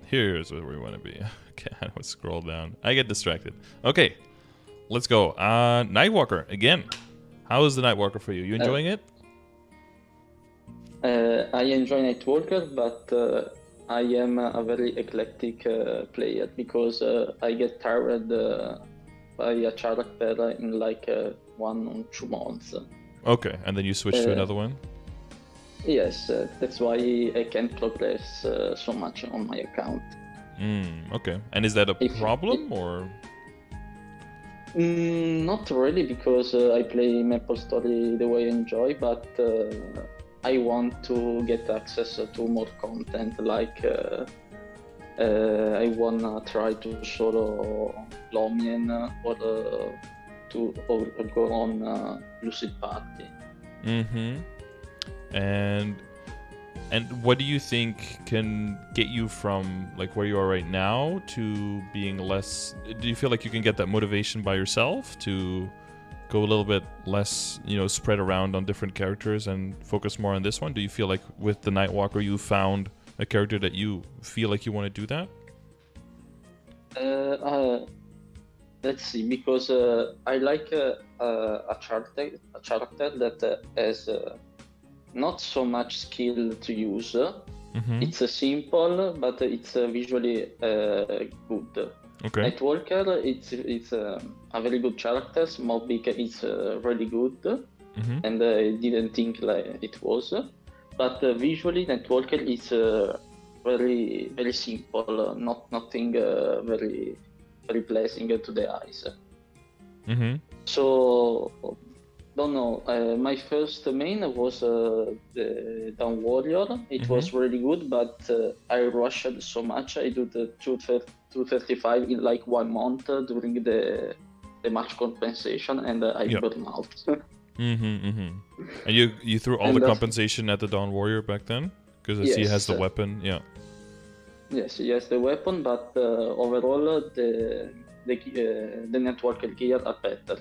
Here's where we want to be. Okay, I would scroll down. I get distracted. Okay, let's go. Nightwalker again. How is the Nightwalker for you? You enjoying it? I enjoy Nightwalker, but I am a very eclectic player because I get tired by a character in like 1 or 2 months. Okay, and then you switch to another one? Yes, that's why I can't progress so much on my account. Okay, and is that a problem or? Not really, because I play MapleStory the way I enjoy, but I want to get access to more content, like I wanna try to solo Lomien or go on Lucid Party. And what do you think can get you from like where you are right now to being less? Do you feel like you can get that motivation by yourself to go a little bit less, spread around on different characters and focus more on this one? Do you feel like with the Nightwalker you found a character that you feel like you want to do that? Let's see, because I like a character that has not so much skill to use. It's simple, but it's visually good. Okay. Nightwalker, it's a very good character. Mobbing is really good, and I didn't think like it was. But visually, Nightwalker is very very simple, nothing very very pleasing to the eyes. So don't know. My first main was the Dawn Warrior. It was really good, but I rushed so much. I do the 235 in like 1 month during the match compensation, and I burned out. And you threw all the compensation at the Dawn Warrior back then? Because I see he has the weapon, Yes, he has the weapon, but overall the Networker gear are better.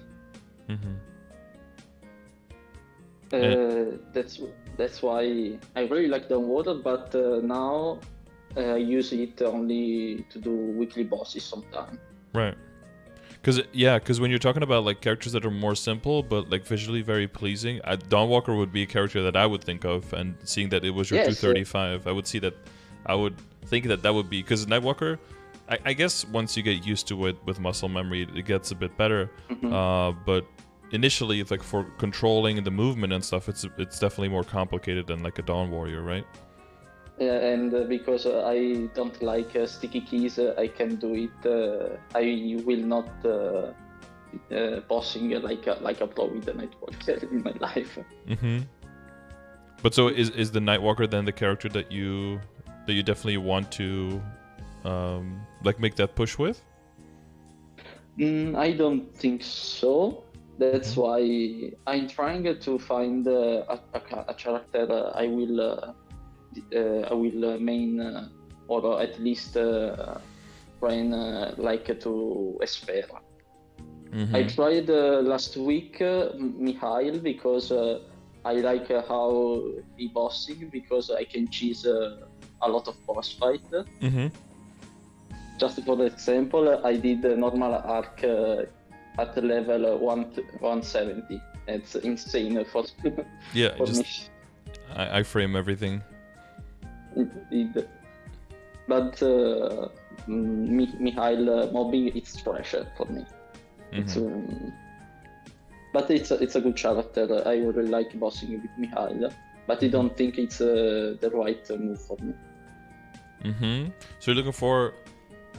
That's why I really like the water, but now I use it only to do weekly bosses sometimes. Right. Because when you're talking about like characters that are more simple but like visually very pleasing, Dawnwalker would be a character that I would think of, and seeing that it was your 235, I would see that. I would think that would be, because Nightwalker, I guess once you get used to it with muscle memory, it gets a bit better. But initially, it's like for controlling the movement and stuff, it's definitely more complicated than like a Dawn Warrior, right? Yeah, and because I don't like sticky keys, I can do it. I will not bossing like a pro with the Nightwalker in my life. But so is the Nightwalker then the character that you definitely want to like make that push with? I don't think so. That's why I'm trying to find a character I will main or at least train like to Esfera. I tried last week Mikhail because I like how he bossing, because I can cheese a lot of boss fight. Just for example, I did the normal arc at level 170. It's insane for yeah. for me. I frame everything. Indeed. But Mikhail mobbing, it's trash for me. But it's a good character. I really like bossing with Mikhail, but I don't think it's the right move for me. So you're looking for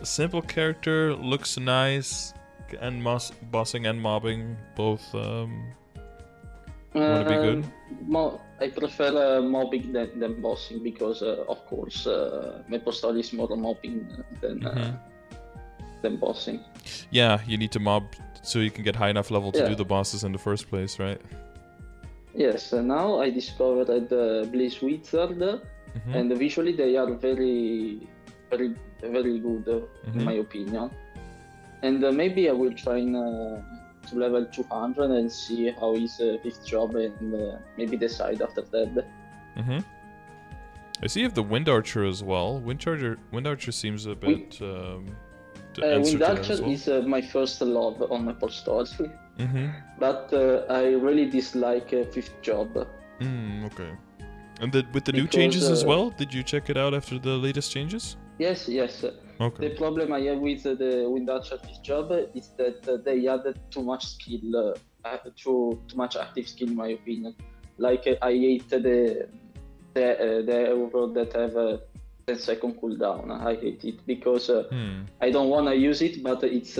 a simple character, looks nice, and bossing and mobbing both want to be good? I prefer mobbing than bossing, because of course MapleStory is more mobbing than bossing. Yeah, you need to mob so you can get high enough level to do the bosses in the first place, right? Yes, now I discovered the Blaze Wizard, and visually they are very, very, very good in my opinion. And maybe I will try to level 200 and see how is his job, and maybe decide after that. I see you have the Wind Archer as well. Wind Archer seems a bit to answer Wind to that Archer as well. is my first love on MapleStory, but I really dislike Fifth Job. Okay. And with the new changes as well, did you check it out after the latest changes? Yes. Okay. The problem I have with the Wind Archer Fifth Job is that they added too much skill, too much active skill in my opinion. Like I hate the overall that have a 10-second cooldown. I hate it because I don't want to use it, but it's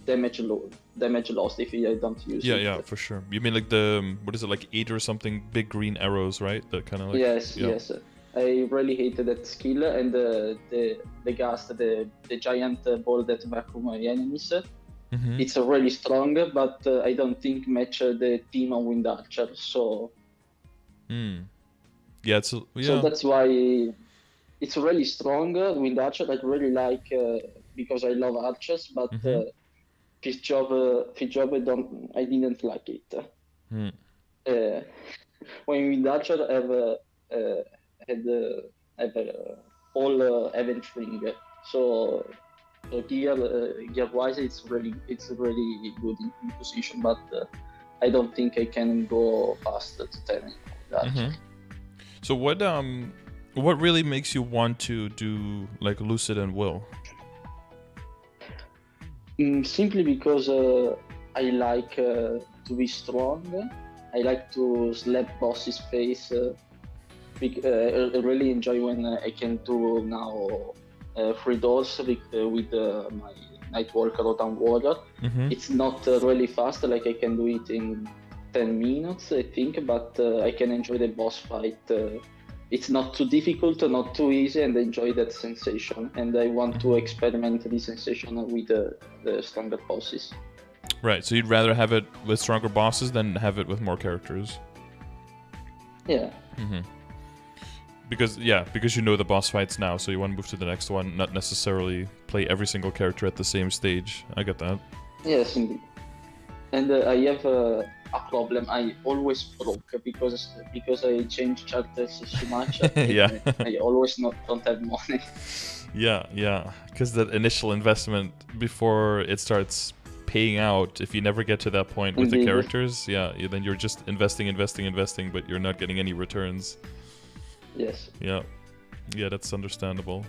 damage lost if I don't use it. Yeah, for sure. You mean like the what is it, like 8 or something big green arrows, right? That kind of like yes. I really hated that skill, and the Gast, the giant ball that vacuum my enemies. It's really strong, but I don't think match the team on Wind Archer. So yeah. So that's why it's really strong. Wind Archer I really like because I love archers, but Fifth Job I didn't like it. When Wind Archer had all event ring, so gear wise it's really good in position, but I don't think I can go past to 10. So what really makes you want to do like Lucid and Will? Simply because I like to be strong. I like to slap bosses' face. I really enjoy when I can do now 3 doors with my Nightwalker or Down Warrior. It's not really fast, like I can do it in 10 minutes, I think, but I can enjoy the boss fight. It's not too difficult, not too easy, and I enjoy that sensation. And I want to experiment this sensation with the stronger bosses. Right, so you'd rather have it with stronger bosses than have it with more characters? Yeah. Because you know the boss fights now, so you want to move to the next one, not necessarily play every single character at the same stage. I get that. Yes, indeed. And I have a problem. I always broke because I change characters so much. I always don't have money. Yeah. Because that initial investment before it starts paying out, if you never get to that point with the characters, then you're just investing, but you're not getting any returns. Yes. Yeah, that's understandable.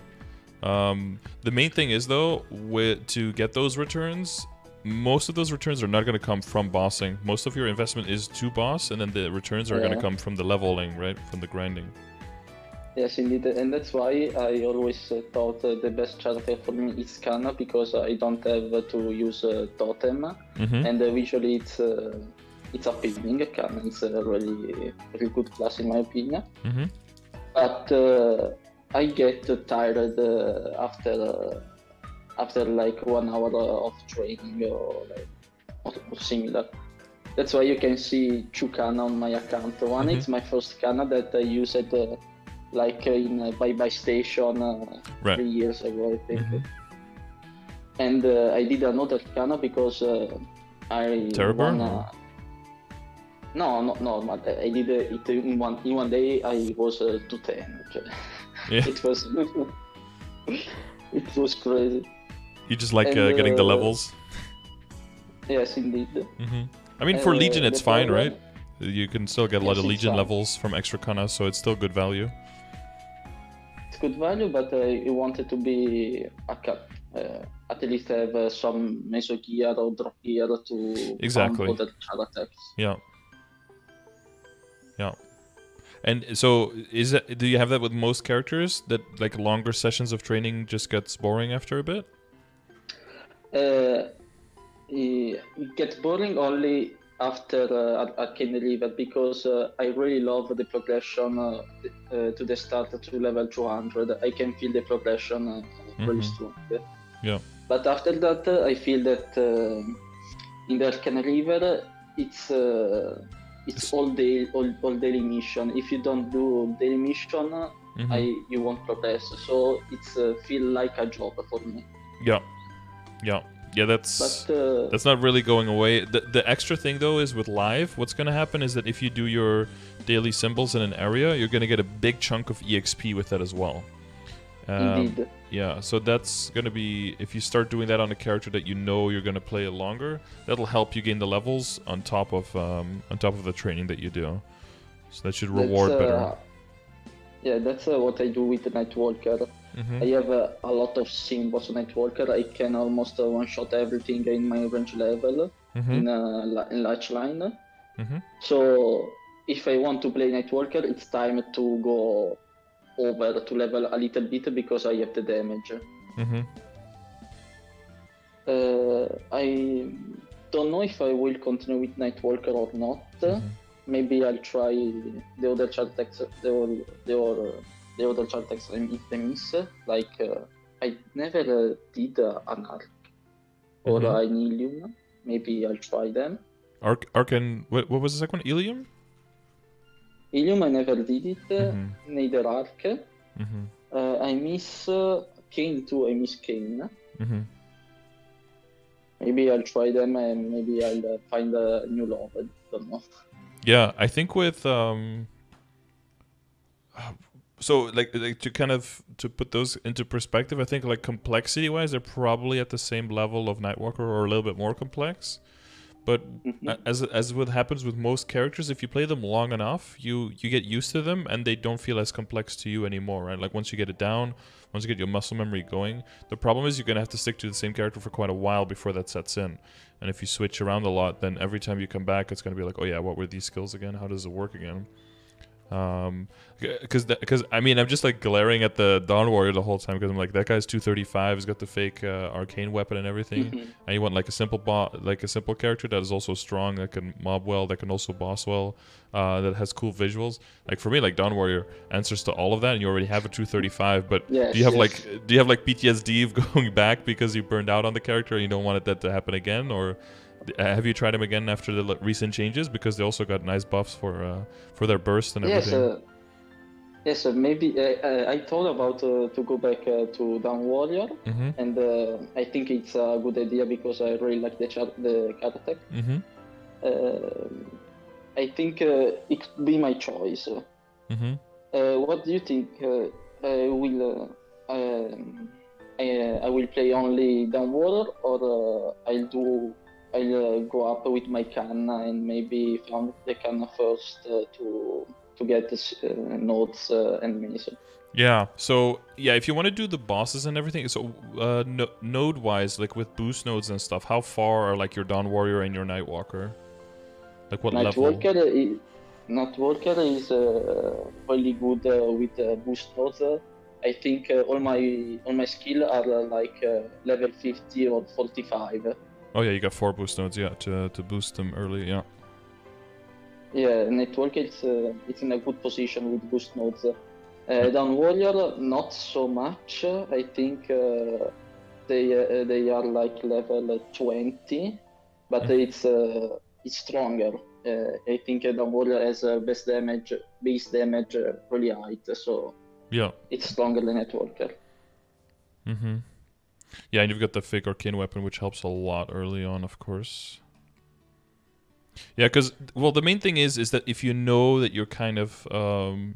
The main thing is though, to get those returns, most of those returns are not going to come from bossing. Most of your investment is to boss, and then the returns are going to come from the leveling, right? From the grinding. Yes, indeed, and that's why I always thought the best character for me is Kana, because I don't have to use totem, and visually it's appealing. Kana is a really good class in my opinion. But I get tired after like 1 hour of training or similar. That's why you can see 2 Kana on my account. One is my first Kana that I used like in Bye Station 3 years ago, I think. And I did another Kana because I wanna... No, not normal. I did it in one day. I was 210. Yeah. It was crazy. You just like getting the levels? Yes, indeed. I mean, for Legion it's fine, right? You can still get a lot of Legion fine. levels from extra Kana, so it's still good value. It's good value, but I wanted to be at least have some meso gear or drop gear to exactly other attacks. Yeah. And so, do you have that with most characters, that like longer sessions of training just gets boring after a bit? It gets boring only after Arcane River, because I really love the progression to the start to level 200. I can feel the progression really strong. Yeah. But after that, I feel that in the Arcane River, it's all daily mission. If you don't do daily mission, you won't progress. So it's feel like a job for me. Yeah. Yeah, that's not really going away. The extra thing though is with live, what's going to happen is that if you do your daily symbols in an area, you're going to get a big chunk of EXP with that as well. Indeed. Yeah, so that's going to be, if you start doing that on a character that you know you're going to play longer, that'll help you gain the levels on top of the training that you do. So that should reward better. Yeah, that's what I do with Nightwalker. I have a lot of symbols on Nightwalker. I can almost one-shot everything in my range level in large line. So if I want to play Nightwalker, it's time to go over to level a little bit because I have the damage. I don't know if I will continue with Nightwalker or not. Maybe I'll try the other chart text, the other chart text I miss. Like I never did an arc or an Ilium. Maybe I'll try them. Arc and what was the second one? Ilium? Ilium I never did it. Neither arc. I miss Kane too. I miss Kane. Maybe I'll try them and maybe I'll find a new love. I don't know. Yeah, I think with so like to kind of to put those into perspective, I think like complexity wise they're probably at the same level of Nightwalker or a little bit more complex. But as what happens with most characters, if you play them long enough, you get used to them and they don't feel as complex to you anymore, right? Like once you get it down, once you get your muscle memory going, the problem is you're going to have to stick to the same character for quite a while before that sets in. And if you switch around a lot, then every time you come back, it's going to be like, oh yeah, what were these skills again? How does it work again? Because I mean, I'm just like glaring at the Dawn Warrior the whole time because I'm like, that guy's 235, he's got the fake arcane weapon and everything, and you want like a simple character that is also strong, that can mob well, that can also boss well, that has cool visuals. Like for me, like Dawn Warrior answers to all of that, and you already have a 235. But do you have like PTSD of going back because you burned out on the character and you don't want that to happen again, or have you tried them again after the recent changes? Because they also got nice buffs for their burst and everything. Yes, maybe I thought about to go back to Dawn Warrior, and I think it's a good idea because I really like the character. I think it could be my choice. What do you think? I will play only Dawn Warrior, or I'll go up with my Canna and maybe found the Canna first to get nodes and minis. Yeah, so yeah, if you want to do the bosses and everything, so node wise, like with boost nodes and stuff, how far are like your Dawn Warrior and your Nightwalker? Like what level? Nightwalker is really good with boost nodes. I think all my skill are like level 50 or 45. Oh yeah, you got 4 boost nodes, yeah, to boost them early, yeah. Yeah, Nightwalker it's in a good position with boost nodes. Dawn Warrior not so much. I think they are like level 20, but it's stronger. I think Dawn Warrior has base damage really high, so yeah, it's stronger than Nightwalker. Yeah, and you've got the fake arcane weapon, which helps a lot early on, of course. Yeah, because, well, the main thing is that if you know that you're kind of,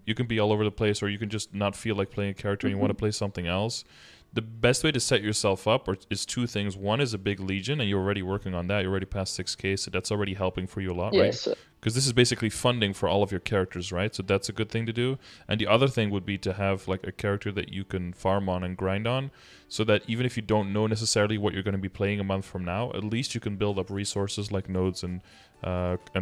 you can be all over the place, or you can just not feel like playing a character and you want to play something else, the best way to set yourself up is 2 things. One is a big legion, and you're already working on that. You're already past 6k, so that's already helping for you a lot, right? Because this is basically funding for all of your characters, right? So that's a good thing to do. And the other thing would be to have like a character that you can farm on and grind on, so that even if you don't know necessarily what you're going to be playing a month from now, at least you can build up resources like nodes and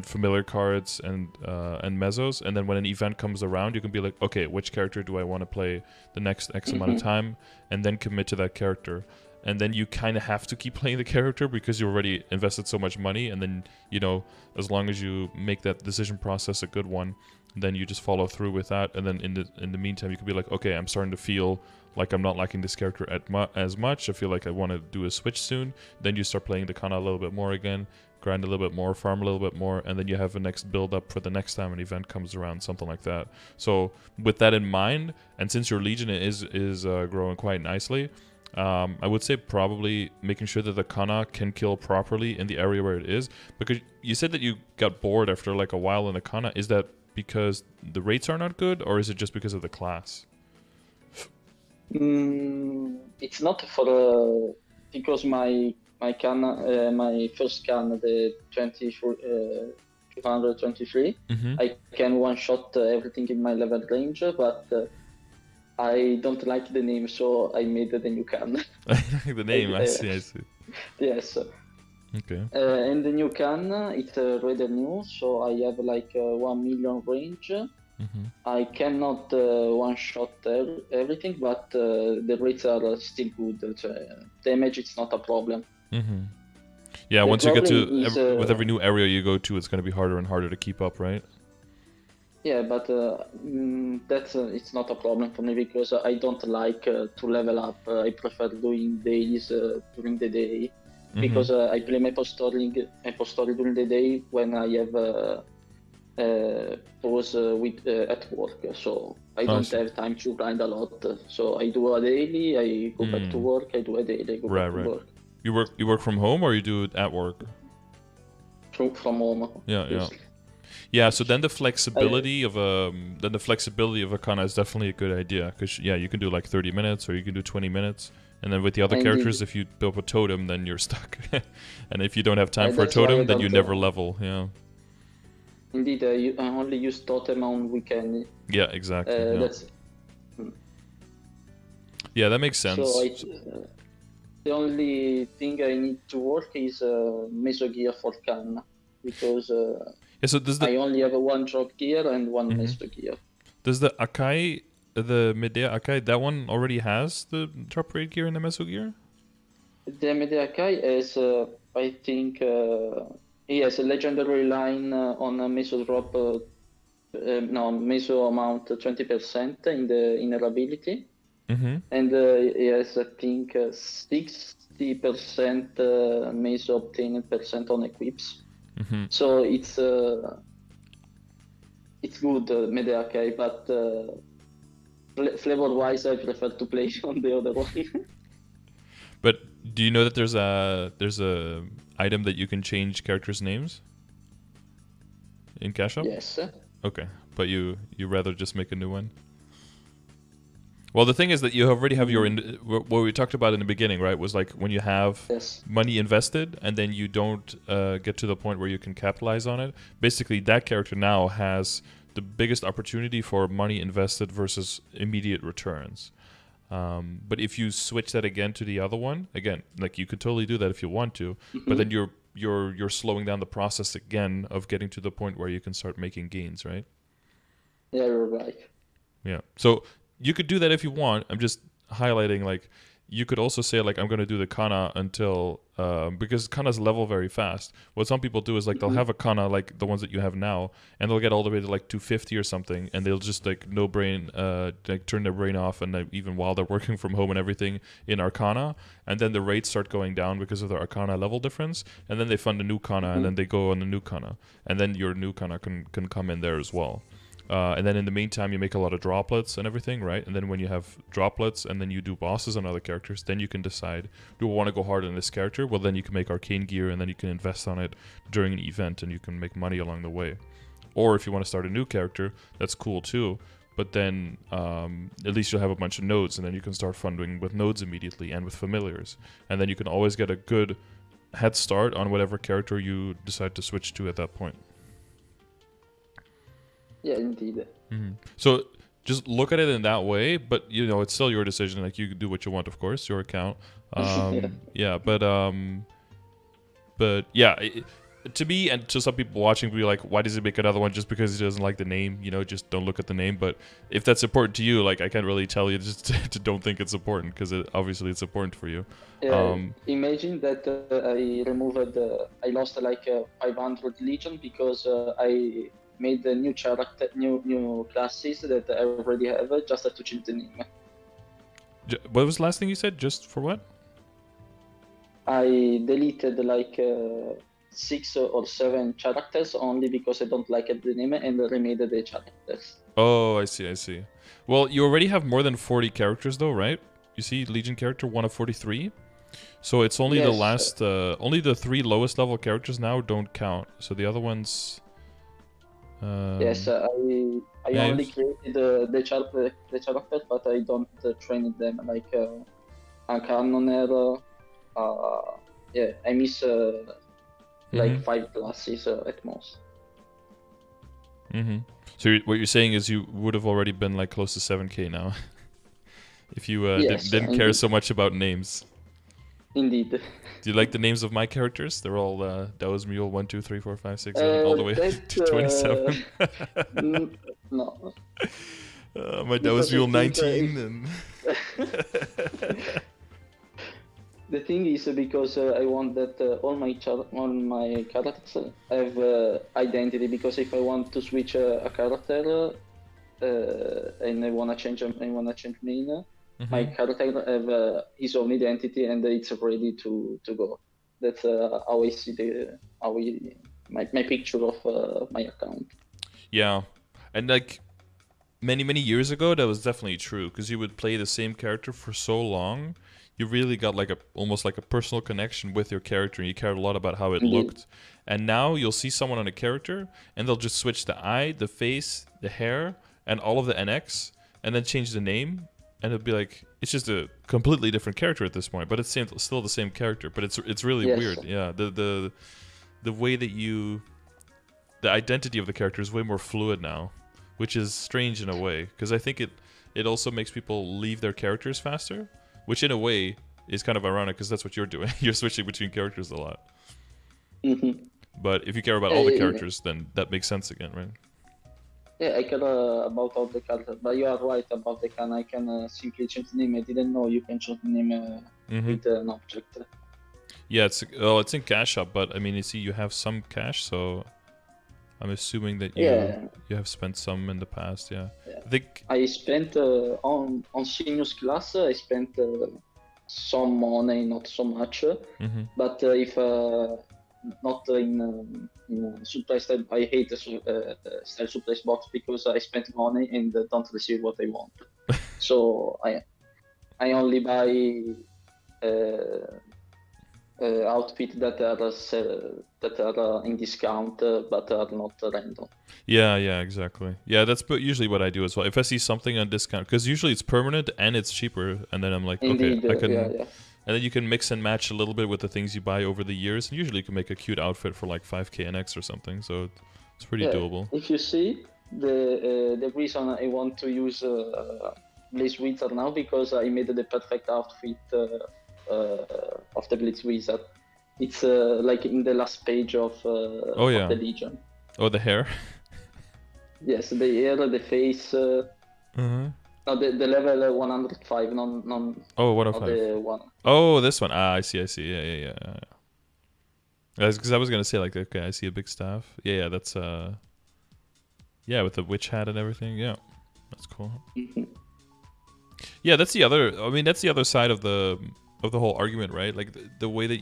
familiar cards and mesos, and then when an event comes around, you can be like, okay, which character do I want to play the next X amount of time, and then commit to that character. And then you kind of have to keep playing the character because you already invested so much money, and then, you know, as long as you make that decision process a good one, then you just follow through with that. And then in the meantime, you could be like, okay, I'm starting to feel like I'm not liking this character as much. I feel like I want to do a switch soon. Then you start playing the Kana a little bit more again, grind a little bit more, farm a little bit more, and then you have a next build up for the next time an event comes around, something like that. So with that in mind, and since your Legion is growing quite nicely, I would say probably making sure that the kana can kill properly in the area where it is. Because you said that you got bored after like a while in the kana. Is that because the rates are not good, or is it just because of the class? It's not for because my kana, my first kana, the 223, I can one shot everything in my level range, but I don't like the name, so I made the new can. I like the name. I see. Yes. Okay. And the new can, it's rather new, so I have like 1 million range. I cannot one-shot everything, but the rates are still good. So, damage, it's not a problem. Yeah, once you get to with every new area you go to, it's going to be harder and harder to keep up, right? Yeah, but that's it's not a problem for me because I don't like to level up. I prefer doing days during the day because I play MapleStory during the day when I have pause at work, so I don't have time to grind a lot. So I do a daily, I go back to work, I do a daily, I go back to work. You work from home or you do it at work? From home. Yeah, so then the flexibility of a kana is definitely a good idea because you can do like 30 minutes or you can do 20 minutes, and then with the other characters, if you build a totem, then you're stuck, and if you don't have time for a totem, then you never level. Yeah. Indeed, I only use totem on weekend. Yeah, exactly. Yeah, that makes sense. So the only thing I need to work is meso gear for can because. So I only have one drop gear and one meso gear. Does the Akai, the Medea Akai, that one already has the drop rate gear and the meso gear? The Medea Akai has, I think, he has a legendary line on a meso drop, meso amount 20% in the inner ability, and he has, I think, 60% meso obtained percent on equips. So it's good, Medea Akai, but flavor-wise, I prefer to play on the other one. But do you know that there's a item that you can change characters' names in Cash Up? Yes. Okay, but you rather just make a new one? Well, the thing is that you already have your what we talked about in the beginning, right? Was like when you have money invested and then you don't get to the point where you can capitalize on it. Basically, that character now has the biggest opportunity for money invested versus immediate returns. But if you switch that again to the other one, again, like you could totally do that if you want to, but then you're slowing down the process again of getting to the point where you can start making gains, right? Yeah, you're right. Yeah. So you could do that if you want. I'm just highlighting, like, you could also say, like, I'm going to do the kana until, because kanas level very fast. What some people do is, like, they'll have a kana, like the ones that you have now, and they'll get all the way to, like, 250 or something, and they'll just, like, like, turn their brain off, and even while they're working from home and everything in Arcana, and then the rates start going down because of the Arcana level difference, and then they fund a new kana, and then they go on the new kana, and then your new kana can come in there as well. And then in the meantime, you make a lot of droplets and everything, right? And then when you have droplets and then you do bosses on other characters, then you can decide, do I want to go hard on this character? Well, then you can make arcane gear and then you can invest on it during an event and you can make money along the way. Or if you want to start a new character, that's cool too. But then at least you'll have a bunch of nodes and then you can start funding with nodes immediately and with familiars. And then you can always get a good head start on whatever character you decide to switch to at that point. Yeah, indeed. So just look at it in that way, but it's still your decision. Like, you can do what you want, of course, your account. Yeah, but yeah, to me and to some people watching, be like, why does he make another one just because he doesn't like the name? Just don't look at the name. But if that's important to you, like, I can't really tell you just to don't think it's important because obviously it's important for you. Imagine that I lost like 500 Legion because I made the new character, new classes that I already have, just to change the name. What was the last thing you said? Just for what? I deleted like 6 or 7 characters only because I don't like the name and remade the characters. Oh, I see. Well, you already have more than 40 characters though, right? you see Legion character 1 of 43. So it's only the last, only the 3 lowest level characters now don't count. So the other ones. Yes, I only created the characters, but I don't train them like a cannoner. Yeah, I miss like 5 classes at most. So what you're saying is you would have already been like close to 7K now, if you didn't care so much about names. Indeed. Do you like the names of my characters? They're all Dao's Mule 1, 2, 3, 4, 5, 6, 7, all the way to 27. No. My Dao's Mule 19 and. The thing is because I want that all my characters have identity. Because if I want to switch a character and I wanna change main. My character have his own identity and it's ready to go. That's how I see my picture of my account. Yeah, and like many years ago, that was definitely true because you would play the same character for so long, you really got like almost like a personal connection with your character, and you cared a lot about how it looked. And now you'll see someone on a character, and they'll just switch the eye, the face, the hair, and all of the NX, and then change the name. And it'll be like, it's just a completely different character at this point, but it's still the same character. But it's really weird. Yeah, the way that the identity of the character is way more fluid now, which is strange in a way, because I think it also makes people leave their characters faster, which in a way is kind of ironic because that's what you're doing. You're switching between characters a lot. But if you care about all the characters, then that makes sense again, right? Yeah, I care about all the characters, but you are right about the can. I can simply change the name. I didn't know you can change the name with an object. Yeah, it's in Cash Shop, but I mean, you see, you have some cash, so I'm assuming that you have spent some in the past. Yeah. I spent on Senior's class. I spent some money, not so much, but if not in surprise type. I hate the style surprise box because I spent money and don't receive what I want. So I only buy outfit that are in discount but are not random. Yeah, exactly. Yeah, that's usually what I do as well. If I see something on discount, because usually it's permanent and it's cheaper, and then I'm like, Indeed, okay, I can. Yeah. And then you can mix and match a little bit with the things you buy over the years, and usually you can make a cute outfit for like 5K NX or something. So it's pretty doable. If you see the reason I want to use Blaze Wizard now, because I made the perfect outfit of the Blitz Wizard. It's like in the last page of the Legion. Oh, the hair? Yes, the hair, the face. No, the level 105, non. Oh, 105. The one. Oh, this one. I see. Yeah. Because I was gonna say like, okay, I see a big staff. Yeah, that's yeah, with the witch hat and everything. Yeah, that's cool. Yeah, that's the other. I mean, that's the other side of the whole argument, right? Like the way that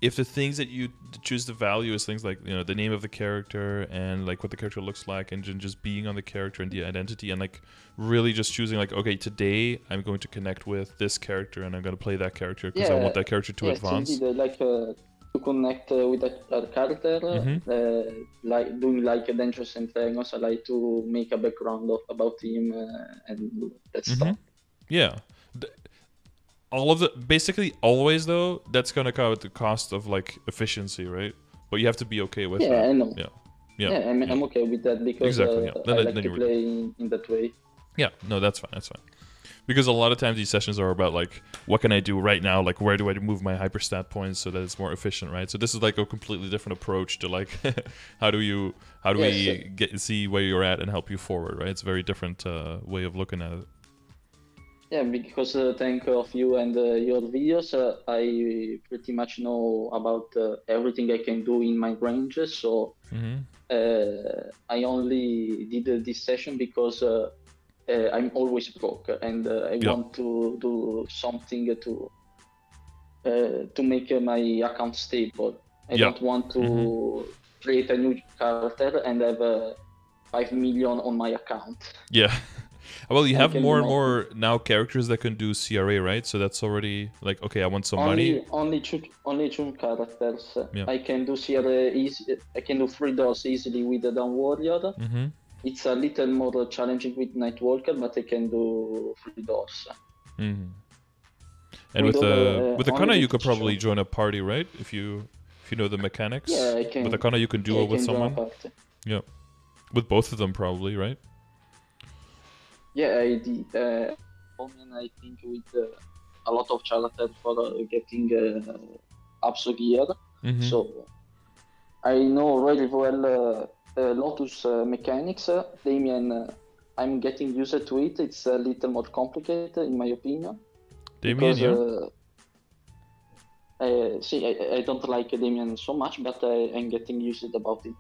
if the things that you choose to value is things like, you know, the name of the character and like what the character looks like, and just being on the character and the identity, and like really just choosing like, okay, today I'm going to connect with this character and I'm going to play that character because I want that character to advance. Indeed, like to connect with that character, like doing like a Dangerous and Dragons, I like to make a background about him and that stuff. Yeah. All of basically always though, that's gonna come at the cost of like efficiency, right? But you have to be okay with that. I know. Yeah, I'm okay with that because I like to play in that way. Yeah, no, that's fine. Because a lot of times these sessions are about like, what can I do right now? Like, where do I move my hyperstat points so that it's more efficient, right? So this is like a completely different approach to like, how do we see where you're at and help you forward, right? It's a very different way of looking at it. Yeah, because thanks of you and your videos, I pretty much know about everything I can do in my range. So I only did this session because I'm always broke, and I want to do something to make my account stable. I don't want to create a new character and have 5 million on my account. Yeah. Well, you have more and more now characters that can do CRA, right? So that's already like, okay, I want some money. Only two characters. Yeah. I can do CRA easy. I can do 3 doors easily with the Dawn Warrior. Mm-hmm. It's a little more challenging with Nightwalker, but I can do 3 doors. Mm-hmm. And with Akana, you could probably join a party, right? If you know the mechanics. Yeah, I can. With Akana, you can duo with someone. Yeah, with both of them probably, right? Yeah, I did. I think with a lot of characters for getting Abso gear. Mm-hmm. So I know really well Lotus mechanics. Damien, I'm getting used to it. It's a little more complicated in my opinion. Damien, because, I don't like Damien so much, but I'm getting used about it.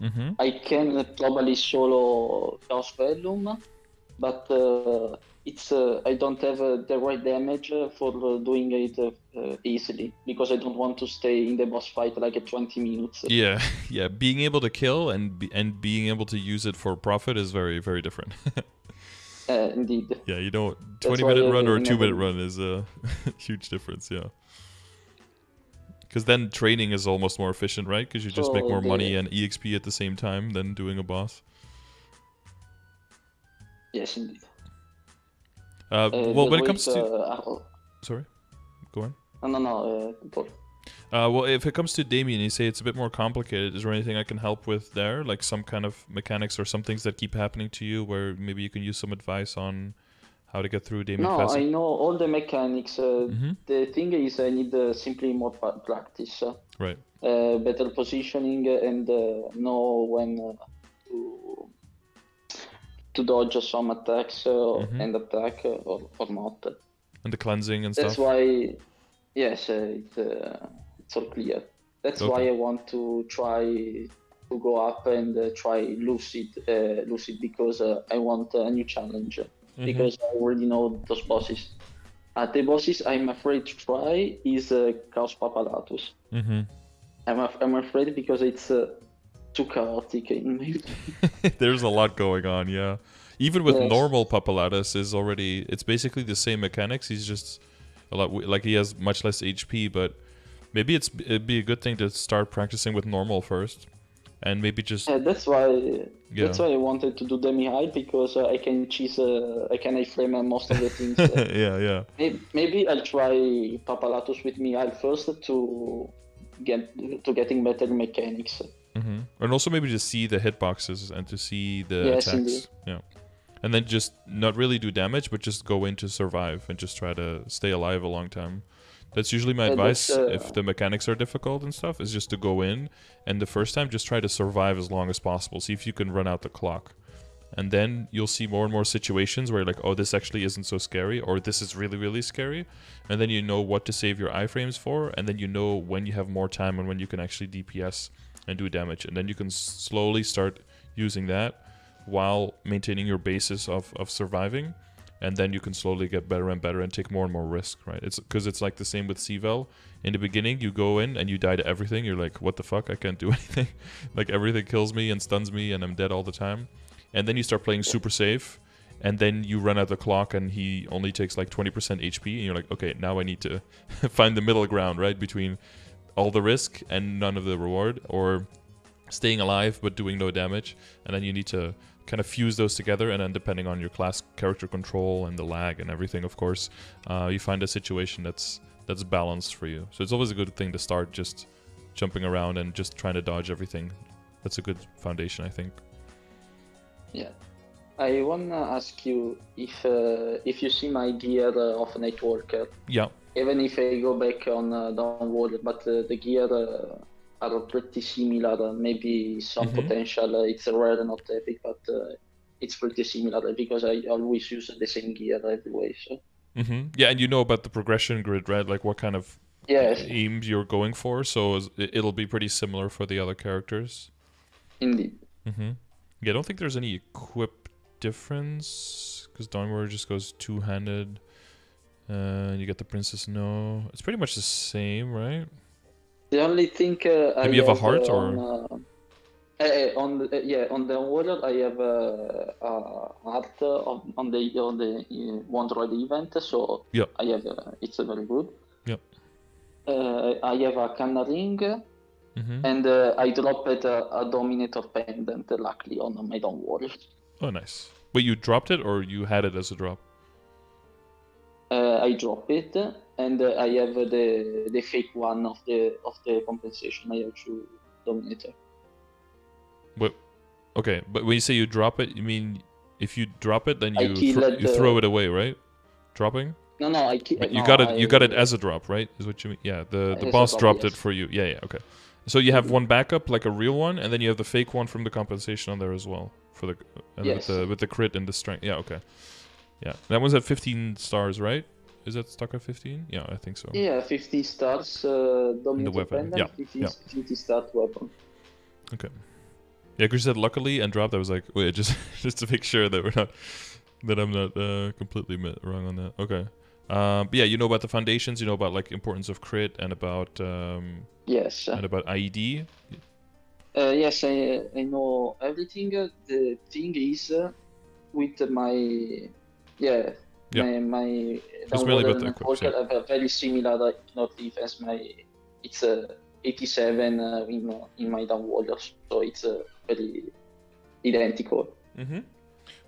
Mm-hmm. I can probably solo Chaos Vellum, but it's I don't have the right damage for doing it easily, because I don't want to stay in the boss fight like 20 minutes. Yeah, yeah. Being able to kill and being able to use it for profit is very, very different. Indeed. Yeah, you don't. 20-minute run or a 2-minute run is a huge difference. Yeah. Because then training is almost more efficient, right? Because you just make more money and EXP at the same time than doing a boss. Yes, indeed. Well, when it comes to... Sorry? Go on. No. Well, if it comes to Damien, you say it's a bit more complicated. Is there anything I can help with there? Like some kind of mechanics or some things that keep happening to you where maybe you can use some advice on how to get through Damien faster? I know all the mechanics. The thing is I need simply more practice. Right. Better positioning and know when to dodge some attacks and attack or not. And the cleansing and stuff? That's why, yes, it's all clear. That's why I want to try to go up and try Lucid, because I want a new challenge. Because I already know those bosses. The bosses I'm afraid to try is Chaos Papalatus. I'm afraid because it's too chaotic in my opinion. There's a lot going on, yeah. Even with normal Papalatus is already, it's basically the same mechanics. He's just a lot, like he has much less HP, but maybe it'd be a good thing to start practicing with normal first. And maybe just... that's why I wanted to do Demi-High, because I can cheese, I can iframe most of the things. Yeah. Maybe I'll try Papalatus with me first to getting better mechanics. And also maybe to see the hitboxes and to see the attacks. Indeed. Yeah. And then just not really do damage, but just go in to survive and just try to stay alive a long time. That's usually my advice if the mechanics are difficult and stuff, is just to go in and the first time just try to survive as long as possible. See if you can run out the clock. And then you'll see more and more situations where you're like, oh, this actually isn't so scary, or this is really, really scary. And then you know what to save your iframes for, and then you know when you have more time and when you can actually DPS and do damage. And then you can slowly start using that while maintaining your basis of surviving. And then you can slowly get better and better and take more and more risk, right? It's because it's like the same with Cvel. In the beginning, you go in and you die to everything. You're like, what the fuck? I can't do anything. Like everything kills me and stuns me and I'm dead all the time. And then you start playing super safe. And then you run out the clock and he only takes like 20% HP. And you're like, okay, now I need to find the middle ground, right? Between all the risk and none of the reward. Or staying alive but doing no damage. And then you need to kind of fuse those together, and then depending on your class character control and the lag and everything, of course, you find a situation that's balanced for you. So it's always a good thing to start just jumping around and just trying to dodge everything. That's a good foundation, I think. Yeah. I wanna ask you if you see my gear of Nightwalker. Yeah. Even if I go back on Dawnwall, but the gear are pretty similar. Maybe some potential. It's rare, not epic, but it's pretty similar because I always use the same gear everywhere. So. Yeah, and you know about the progression grid, right? Like what kind of aims you're going for. So it'll be pretty similar for the other characters. Indeed. Yeah, I don't think there's any equip difference because Dawnward just goes two-handed. You get the Princess. No, it's pretty much the same, right? The only thing maybe you have a heart or On the Warrior, I have art on the Wondroid event, so Yeah. I have it's very good. Yeah. I have a Canna ring, and I dropped a Dominator pendant, luckily, on my Dawn Warrior. Oh, nice. Wait, you dropped it or you had it as a drop? I dropped it, and I have the fake one of the compensation. I have two Dominator. But okay, but when you say you drop it, you mean if you drop it, then you throw it away, right? Dropping? No, you got it. You got it as a drop, right? Is what you mean? Yeah. The boss dropped it for you. Yeah. Okay. So you have one backup, like a real one, and then you have the fake one from the compensation on there as well for the with the crit and the strength. Yeah. Okay. Yeah. That one's at 15 stars, right? Is that stuck at 15? Yeah, I think so. Yeah, 50 stars. Dominator the weapon. Pendant, 50 stars weapon. Okay. Yeah, because you said luckily and dropped. I was like, wait, just to make sure that I'm not completely wrong on that. Okay. But yeah, you know about the foundations. You know about like importance of crit and about yes, and about IED. Yes, I know everything. The thing is with my my Nightwalker have a very similar not defense. It's 87 in my Dawn Warrior, so it's very identical.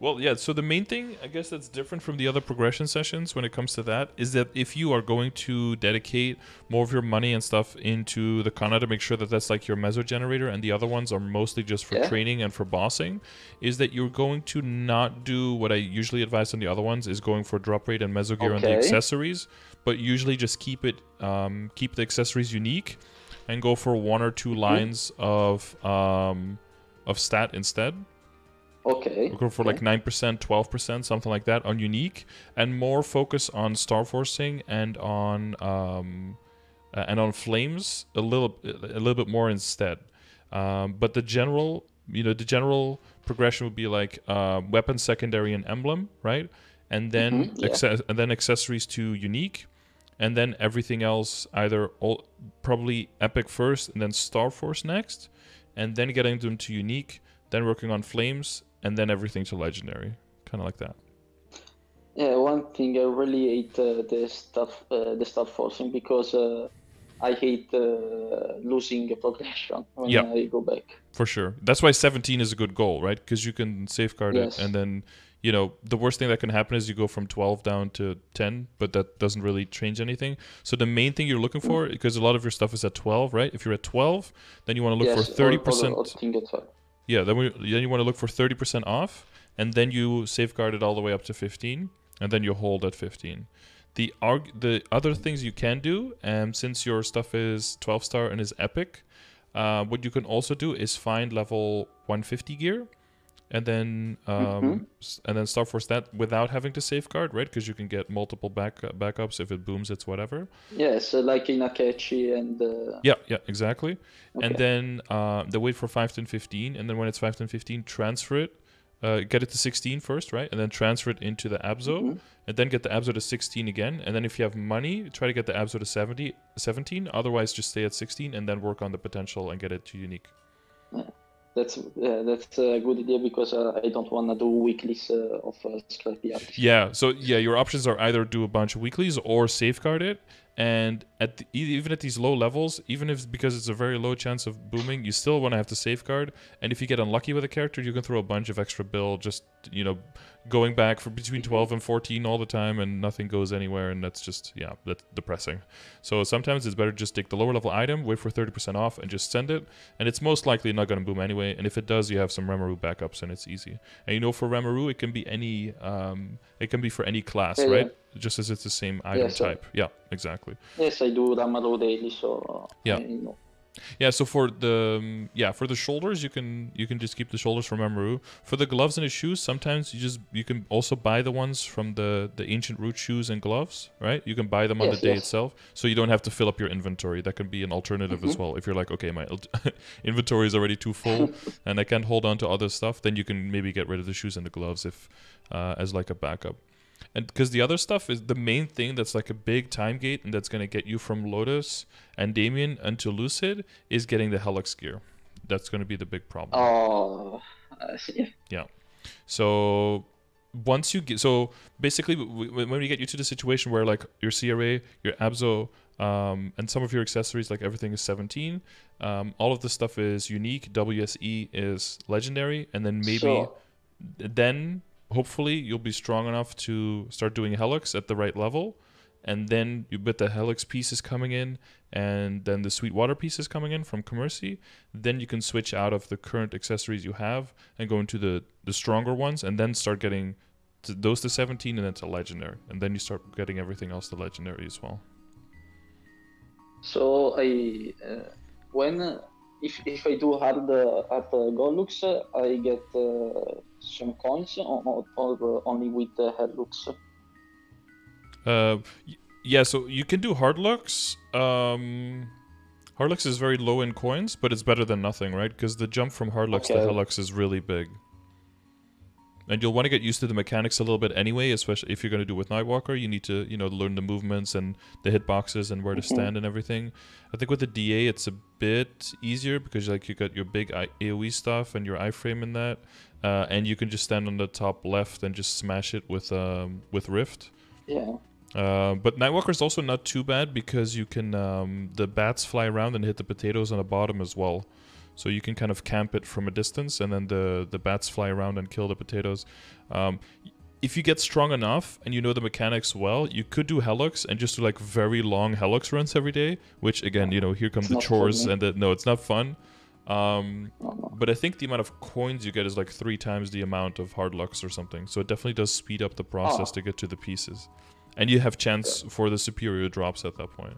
Well, yeah, so the main thing, I guess, that's different from the other progression sessions when it comes to that is that if you are going to dedicate more of your money and stuff into the Kana to make sure that that's like your meso generator and the other ones are mostly just for training and for bossing, is that you're going to not do what I usually advise on the other ones is going for drop rate and meso gear on the accessories, but usually just keep the accessories unique and go for 1 or 2 lines of stat instead. Okay. We'll go for like 9%, 12%, something like that on unique, and more focus on star forcing and on flames a little bit more instead. But the general progression would be like weapon, secondary, and emblem, right? And then accessories to unique, and then everything else either probably epic first and then star force next, and then getting them to unique, then working on flames, and then everything to legendary, kind of like that. Yeah, one thing I really hate the star forcing because I hate losing progression when I go back. For sure, that's why 17 is a good goal, right? Because you can safeguard it, and then the worst thing that can happen is you go from 12 down to 10, but that doesn't really change anything. So the main thing you're looking for, because a lot of your stuff is at 12, right? If you're at 12, then you want to look for 30%. Yeah, then you want to look for 30% off, and then you safeguard it all the way up to 15, and then you hold at 15. The other things you can do, since your stuff is 12-star and is epic, what you can also do is find level 150 gear, and then star force that without having to safeguard, right? Because you can get multiple backups. If it booms, it's whatever. Yes, like in Akechi and... Yeah, exactly. Okay. And then they wait for 5, 10, 15, and then when it's 5, 10, 15, transfer it. Get it to 16 first, right? And then transfer it into the Abzo, and then get the Abzo to 16 again. And then if you have money, try to get the Abzo to 17. Otherwise, just stay at 16 and then work on the potential and get it to unique. Yeah. That's a good idea because I don't want to do weeklies of scrappy artists. Yeah, so your options are either do a bunch of weeklies or safeguard it. And even at these low levels, even if because it's a very low chance of booming, you still want to have to safeguard. And if you get unlucky with a character, you can throw a bunch of extra build, just going back for between 12 and 14 all the time, and nothing goes anywhere, and that's just that's depressing. So sometimes it's better to just take the lower level item, wait for 30% off, and just send it. And it's most likely not going to boom anyway. And if it does, you have some Rimuru backups, and it's easy. And for Rimuru, it can be any, it can be for any class, right? Just as it's the same item type. Yeah, exactly. Yes, I do Rimuru daily, so I know. Yeah, so for the shoulders, you can just keep the shoulders from Rimuru. For the gloves and the shoes, sometimes you can also buy the ones from the ancient root shoes and gloves, right? You can buy them on the day itself, so you don't have to fill up your inventory. That can be an alternative as well. If you're like, okay, my inventory is already too full and I can't hold on to other stuff, then you can maybe get rid of the shoes and the gloves as like a backup. And because the other stuff is the main thing that's like a big time gate and that's going to get you from Lotus and Damien unto Lucid is getting the Helix gear. That's going to be the big problem. Oh, yeah. Yeah. So once you get, so basically when we get you to the situation where like your CRA, your Abso, and some of your accessories, like everything is 17, all of the stuff is unique, WSE is legendary, and then maybe then hopefully you'll be strong enough to start doing Helix at the right level, and then you bet the Helix pieces coming in, and then the Sweetwater pieces coming in from Commercy, then you can switch out of the current accessories you have and go into the stronger ones, and then start getting those to 17 and then to legendary, and then you start getting everything else to legendary as well. So if I do hard at Gollux, I get some coins or only with Hellux? Yeah, so you can do Hardlux. Hardlux is very low in coins, but it's better than nothing, right? Because the jump from Hardlux to Hellux is really big. And you'll want to get used to the mechanics a little bit anyway, especially if you're going to do it with Nightwalker. You need to, learn the movements and the hitboxes and where to stand and everything. I think with the DA, it's a bit easier because like you got your big AoE stuff and your iframe in that, and you can just stand on the top left and just smash it with Rift. Yeah. But Nightwalker is also not too bad because you can the bats fly around and hit the potatoes on the bottom as well. So you can kind of camp it from a distance, and then the bats fly around and kill the potatoes. If you get strong enough and you know the mechanics well, you could do Helix and just do like very long Helix runs every day. Which again, here come the chores and no, it's not fun. But I think the amount of coins you get is like 3 times the amount of Hardlux or something. So it definitely does speed up the process to get to the pieces, and you have chance for the superior drops at that point.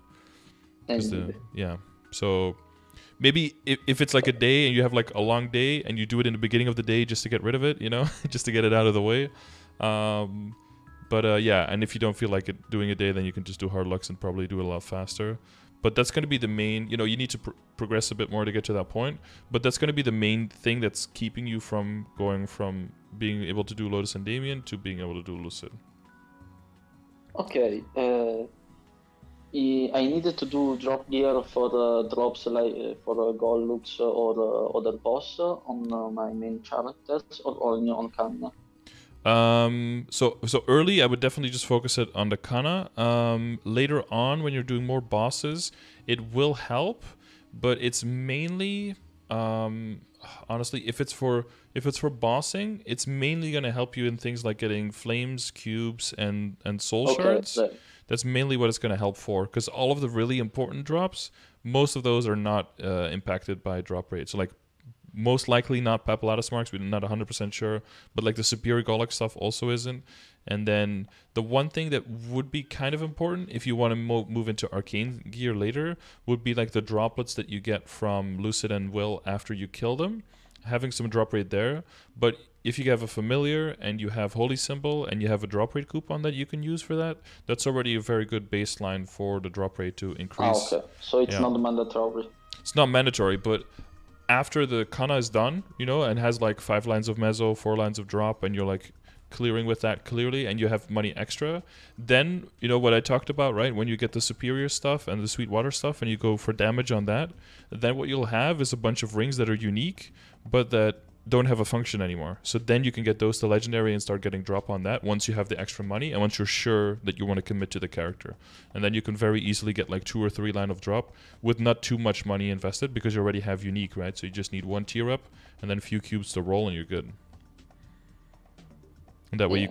So. Maybe if it's like a day and you have like a long day and you do it in the beginning of the day just to get rid of it, just to get it out of the way. And if you don't feel like doing a day, then you can just do Hardlux and probably do it a lot faster. But that's going to be the main, you need to progress a bit more to get to that point. But that's going to be the main thing that's keeping you from going from being able to do Lotus and Damien to being able to do Lucid. Okay. I needed to do drop gear for the drops like for Gollux or other boss on my main characters or only on Kanna. So early I would definitely just focus it on the Kanna. Later on when you're doing more bosses, it will help, but it's mainly honestly if it's for bossing, it's mainly going to help you in things like getting flames, cubes, and soul shards. Right. That's mainly what it's going to help for, because all of the really important drops, most of those are not impacted by drop rate. So like most likely not Papulatus marks, we're not 100% sure, but like the superior Golux stuff also isn't. And then the one thing that would be kind of important if you want to move into arcane gear later would be like the droplets that you get from Lucid and Will after you kill them, having some drop rate there. But if you have a familiar and you have Holy Symbol and you have a drop rate coupon that you can use for that, that's already a very good baseline for the drop rate to increase. Okay, so it's not mandatory. It's not mandatory, but after the Kanna is done, and has like 5 lines of Mezzo, 4 lines of drop, and you're like clearing with that clearly, and you have money extra, then, what I talked about, right? When you get the superior stuff and the Sweetwater stuff and you go for damage on that, then what you'll have is a bunch of rings that are unique, but that don't have a function anymore. So then you can get those to legendary and start getting drop on that once you have the extra money and once you're sure that you want to commit to the character. And then you can very easily get like 2 or 3 line of drop with not too much money invested because you already have unique, right? So you just need 1 tier up and then a few cubes to roll and you're good. And that way you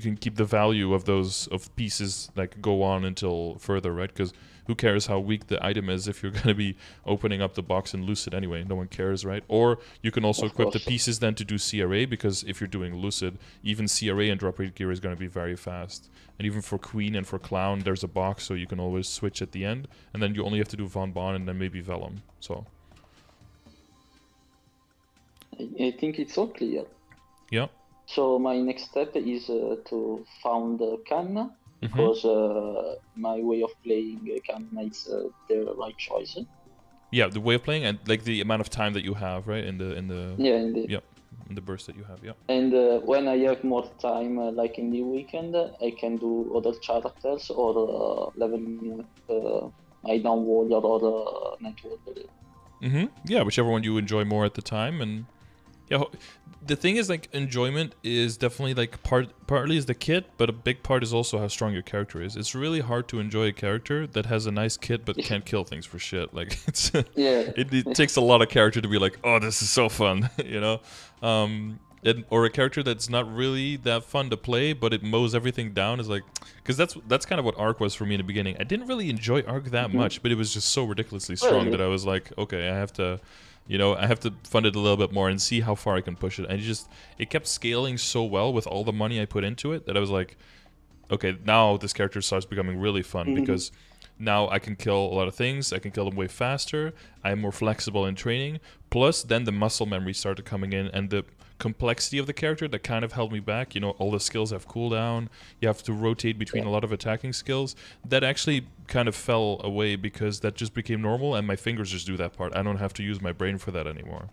can keep the value of those pieces like go on until further, right? Because who cares how weak the item is if you're going to be opening up the box in Lucid anyway? No one cares, right? Or you can also equip the pieces then to do CRA, because if you're doing Lucid, even CRA and drop rate gear is going to be very fast. And even for Queen and for Clown, there's a box, so you can always switch at the end. And then you only have to do Von Bon and then maybe Vellum. So I think it's all clear. Yeah. So my next step is to found Kanna, because my way of playing Kanna is the right choice. Yeah, the way of playing and like the amount of time that you have, right? In the burst that you have, yeah. And when I have more time, like in the weekend, I can do other characters or leveling my down warrior or Nightwalker. Yeah, whichever one you enjoy more at the time. And yeah, the thing is, like, enjoyment is definitely like partly is the kit, but a big part is also how strong your character is. It's really hard to enjoy a character that has a nice kit but can't kill things for shit. Like, it takes a lot of character to be like, oh, this is so fun, you know. Or a character that's not really that fun to play, but it mows everything down is like, because that's kind of what Arc was for me in the beginning. I didn't really enjoy Arc that much, but it was just so ridiculously strong that I was like, okay, I have to fund it a little bit more and see how far I can push it. And it kept scaling so well with all the money I put into it that I was like, okay, now this character starts becoming really fun because now I can kill a lot of things. I can kill them way faster. I'm more flexible in training. Plus, then the muscle memory started coming in, and the complexity of the character that kind of held me back. You know, all the skills have cooldown. You have to rotate between a lot of attacking skills. That actually kind of fell away because that just became normal, and my fingers just do that part. I don't have to use my brain for that anymore.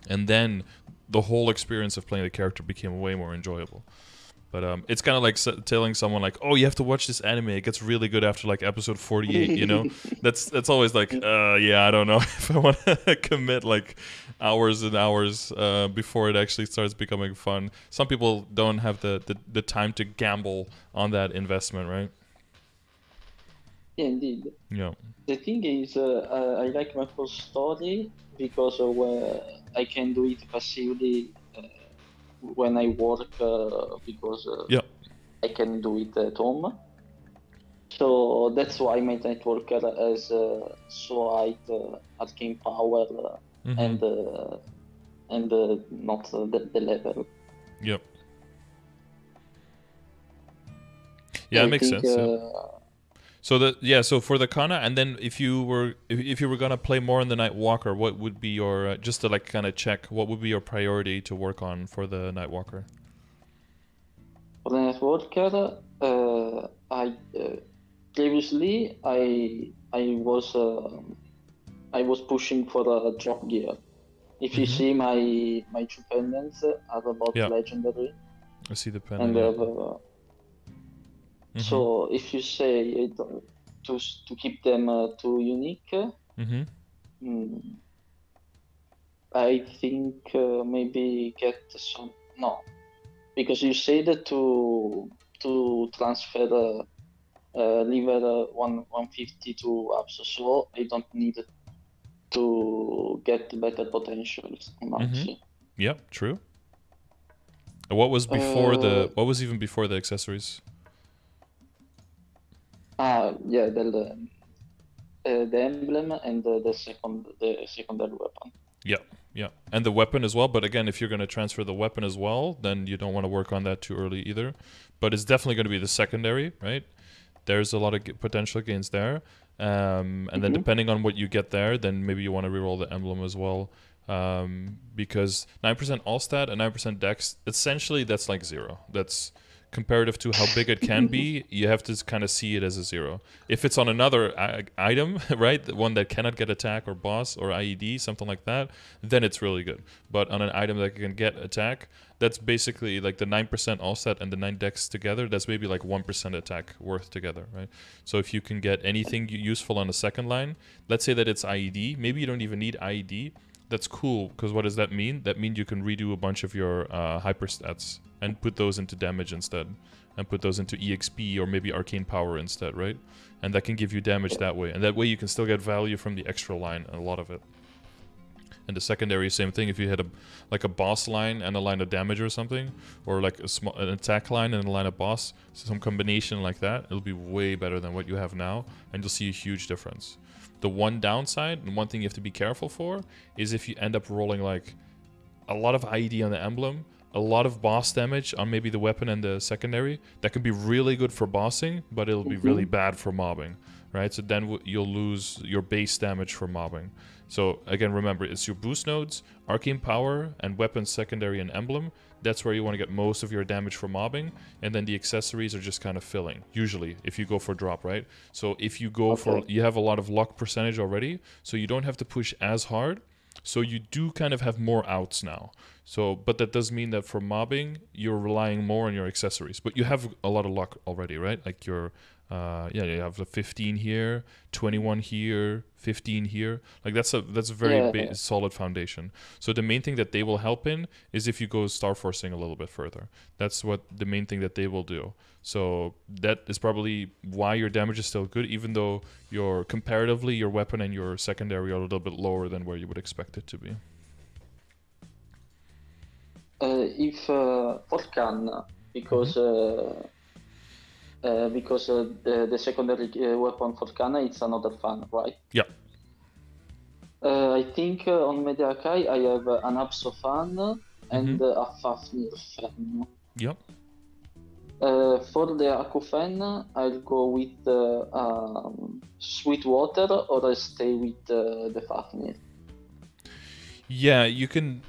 And then the whole experience of playing the character became way more enjoyable. But it's kind of like telling someone like, oh, you have to watch this anime. It gets really good after like episode 48, you know? That's always like, yeah, I don't know if I want to commit like hours and hours before it actually starts becoming fun. Some people don't have the time to gamble on that investment, right? Yeah, indeed. Yeah. The thing is, I like MapleStory because I can do it passively when I work because I can do it at home. So that's why my Nightwalker has so high arcane power and not the level. Yep. Yeah, that makes sense. So for the Kana, and then if you were gonna play more in the Nightwalker, what would be your just to like kind of check what would be your priority to work on for the Nightwalker? For the Nightwalker, I previously I was pushing for a drop gear. If you see my two pendants are about legendary. I see the pendant. So if you say to keep them too unique, I think maybe get some because you said to transfer level 150 to ups, so I don't need to get better potentials on ups. Yep, true. What was before what was even before the accessories? Yeah, the emblem and the secondary weapon. Yeah, and the weapon as well. But again, if you're going to transfer the weapon as well, then you don't want to work on that too early either. But it's definitely going to be the secondary, right? There's a lot of potential gains there. And then depending on what you get there, then maybe you want to reroll the emblem as well. Because 9% all stat and 9% dex, essentially that's like 0. That's comparative to how big it can be. You have to kind of see it as a 0. If it's on another item, right, the one that cannot get attack or boss or IED, something like that, then it's really good. But on an item that can get attack, that's basically like the 9% all stat and the 9 dex together, that's maybe like 1% attack worth together, right? So if you can get anything useful on the second line, let's say that it's IED, maybe you don't even need IED. That's cool, because what does that mean? That means you can redo a bunch of your hyper stats and put those into damage instead, and put those into EXP or maybe arcane power instead, right? And that can give you damage that way, and that way you can still get value from the extra line, a lot of it. And the secondary, same thing. If you had a boss line and a line of damage or something, or like an attack line and a line of boss, some combination like that, it'll be way better than what you have now, and you'll see a huge difference. The one downside, and one thing you have to be careful for, is if you end up rolling like a lot of IED on the emblem, a lot of boss damage on maybe the weapon and the secondary, that can be really good for bossing, but it'll be really bad for mobbing, right? So then you'll lose your base damage for mobbing. So again, remember, it's your boost nodes, arcane power, and weapon, secondary, and emblem. That's where you want to get most of your damage for mobbing, and then the accessories are just kind of filling, usually, if you go for drop, right? So if you go for, you have a lot of luck percentage already, so you don't have to push as hard, so you do kind of have more outs now. So, but that does mean that for mobbing, you're relying more on your accessories, but you have a lot of luck already, right? Like your Yeah, you have the 15 here, 21 here, 15 here. Like that's a very solid foundation. So the main thing that they will help in is if you go star forcing a little bit further. That's what the main thing that they will do. So that is probably why your damage is still good, even though comparatively your weapon and your secondary are a little bit lower than where you would expect it to be. If for Khan, because the secondary weapon for Khan, it's another fan, right? Yeah. I think on Mediakai I have an Abso fan and a Fafnir fan. Yep. For the Aku fan, I'll go with Sweetwater, or I stay with the Fafnir. Yeah, you can.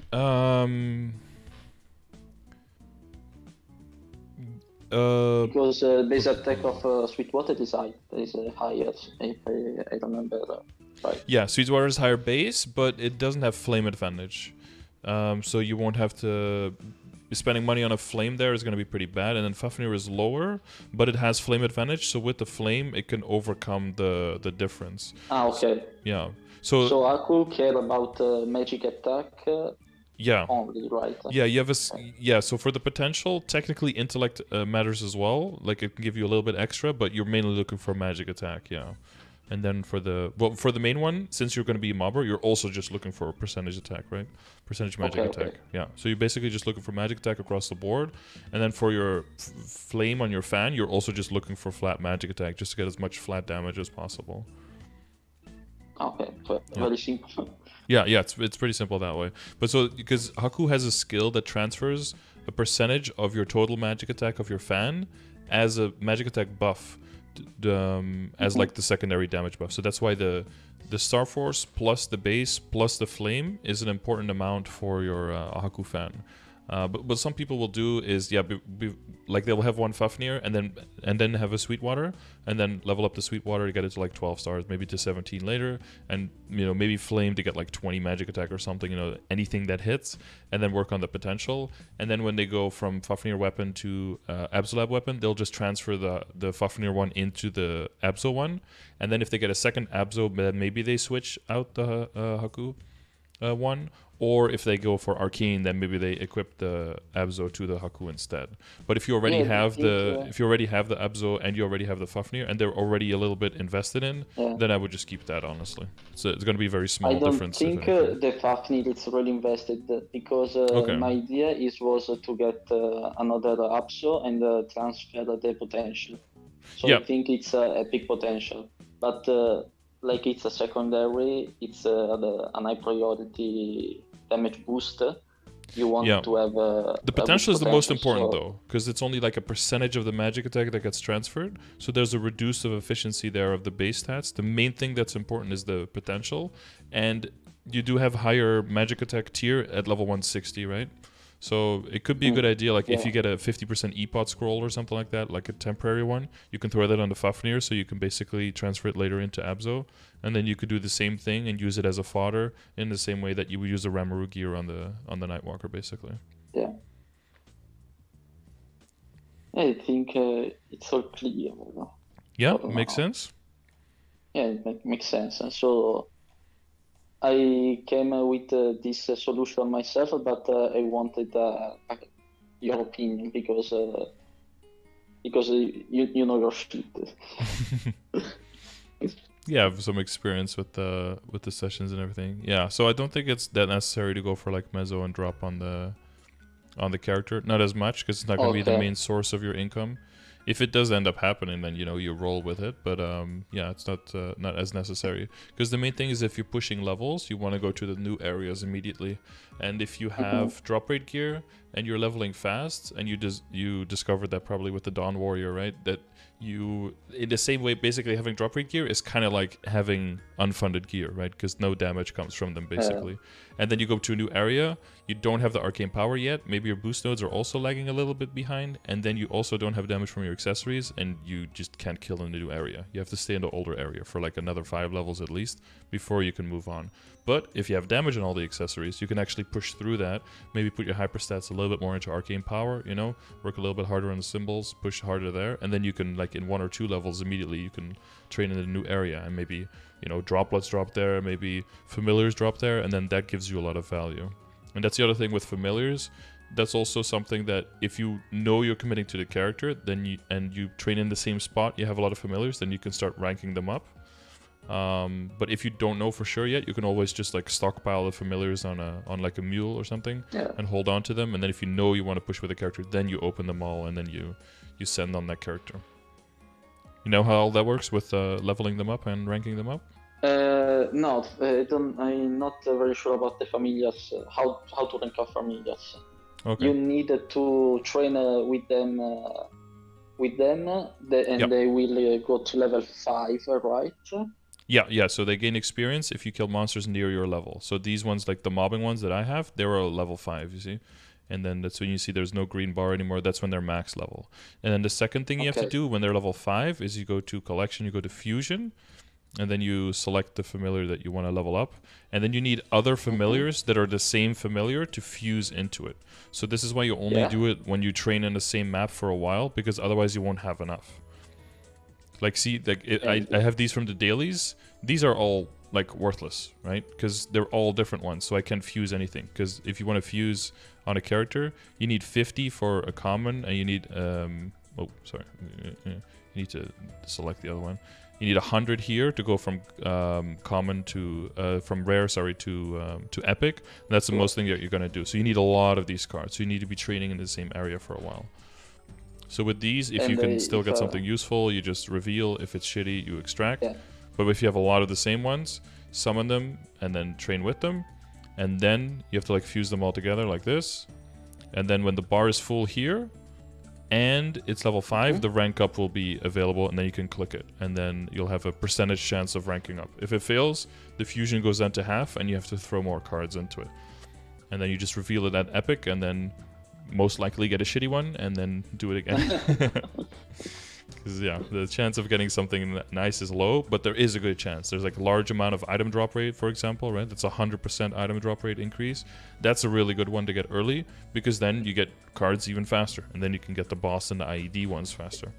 Because base attack of Sweetwater is higher, if I remember right. Yeah, Sweetwater is higher base, but it doesn't have flame advantage. So you won't have to... Spending money on a flame there is going to be pretty bad. And then Fafnir is lower, but it has flame advantage. So with the flame, it can overcome the difference. Ah, okay. Yeah. So Aku care about magic attack only, right? Yeah, you have so for the potential, technically intellect matters as well. Like it can give you a little bit extra, but you're mainly looking for magic attack, yeah. And then for the main one, since you're going to be a mobber, you're also just looking for a percentage attack, right? Percentage magic attack. Okay. Yeah. So you're basically just looking for magic attack across the board. And then for your flame on your fan, you're also just looking for flat magic attack, just to get as much flat damage as possible. Okay, so very simple. Yeah, it's pretty simple that way. But so, because Haku has a skill that transfers a percentage of your total magic attack of your fan as a magic attack buff, as like the secondary damage buff. So that's why the Star Force plus the base plus the flame is an important amount for your Haku fan. But what some people will do is, like they'll have one Fafnir and then have a Sweetwater, and then level up the Sweetwater to get it to like 12 stars, maybe to 17 later, and maybe Flame to get like 20 magic attack or something, anything that hits, and then work on the potential. And then when they go from Fafnir weapon to Absolab weapon, they'll just transfer the Fafnir one into the Abso one, and then if they get a second Abso, then maybe they switch out the Haku one. Or if they go for Arcane, then maybe they equip the Abso to the Haku instead. But if you already have the Abso and you already have the Fafnir and they're already a little bit invested in, then I would just keep that, honestly. So it's going to be very small difference. I don't think the Fafnir is really invested because my idea was to get another Abso and transfer the potential. So I think it's a big potential. But like it's a secondary, it's an high priority damage booster. You want to have the potential is the most important though, because it's only like a percentage of the magic attack that gets transferred. So there's a reduce of efficiency there of the base stats. The main thing that's important is the potential, and you do have higher magic attack tier at level 160, right? So it could be a good idea, like if you get a 50% EPOT scroll or something like that, like a temporary one, you can throw that on the Fafnir, so you can basically transfer it later into Abso, and then you could do the same thing and use it as a fodder in the same way that you would use the Ramaru gear on the Nightwalker, basically. Yeah. I think it's all clear. Yeah, makes sense. Yeah, it makes sense. So I came with this solution myself, but I wanted your opinion because you know your shit. Yeah, I have some experience with the sessions and everything. Yeah, so I don't think it's that necessary to go for like Mezzo and drop on the character. Not as much, because it's not going to be the main source of your income. If it does end up happening, then you roll with it. But yeah, it's not as necessary, because the main thing is if you're pushing levels, you want to go to the new areas immediately. And if you have drop rate gear and you're leveling fast, and you discovered that probably with the Dawn Warrior, right? That you, in the same way, basically having drop rate gear is kind of like having unfunded gear, right? Because no damage comes from them, basically. And then you go to a new area, you don't have the arcane power yet, maybe your boost nodes are also lagging a little bit behind, and then you also don't have damage from your accessories, and you just can't kill in the new area. You have to stay in the older area for like another 5 levels at least before you can move on. But if you have damage on all the accessories, you can actually push through that, maybe put your hyper stats a little bit more into arcane power, you know, work a little bit harder on the symbols, push harder there, and then you can, like, in 1 or 2 levels immediately, you can train in a new area, and maybe, you know, droplets drop there, maybe familiars drop there, and then that gives you a lot of value. And that's the other thing with familiars. That's also something that if you know you're committing to the character, then you train in the same spot, you have a lot of familiars, then you can start ranking them up. But if you don't know for sure yet, you can always just like stockpile the familiars on like a mule or something, and hold on to them. And then if you know you want to push with a character, then you open them all, and then you send on that character. You know how all that works with leveling them up and ranking them up? No, I'm not very sure about the familiars. How to rank up familiars? Okay. You need to train with them, and they will go to level 5, right? Yeah. So they gain experience if you kill monsters near your level. So these ones, like the mobbing ones that I have, they were level 5. You see, and then that's when you see there's no green bar anymore. That's when they're max level. And then the second thing you have to do when they're level 5 is you go to collection, you go to fusion. And then you select the familiar that you want to level up. And then you need other familiars that are the same familiar to fuse into it. So this is why you only do it when you train in the same map for a while, because otherwise you won't have enough. Like, see, like I have these from the dailies. These are all, like, worthless, right? Because they're all different ones, so I can't fuse anything. Because if you want to fuse on a character, you need 50 for a common, and you need... oh, sorry. You need to select the other one. You need 100 here to go from common to from rare, to epic. And that's the most thing that you're gonna do. So you need a lot of these cards. So you need to be training in the same area for a while. So with these, if you can still get something useful, you just reveal. If it's shitty, you extract. But if you have a lot of the same ones, summon them and then train with them, and then you have to like fuse them all together like this. And then when the bar is full here, and it's level 5, the rank up will be available, and then you can click it, and then you'll have a percentage chance of ranking up. If it fails, the fusion goes down to half, and you have to throw more cards into it. And then you just reveal it at epic, and then most likely get a shitty one, and then do it again. Because yeah, the chance of getting something nice is low, but there is a good chance. There's like a large amount of item drop rate, for example, right? That's 100% item drop rate increase. That's a really good one to get early, because then you get cards even faster, and then you can get the boss and the IED ones faster.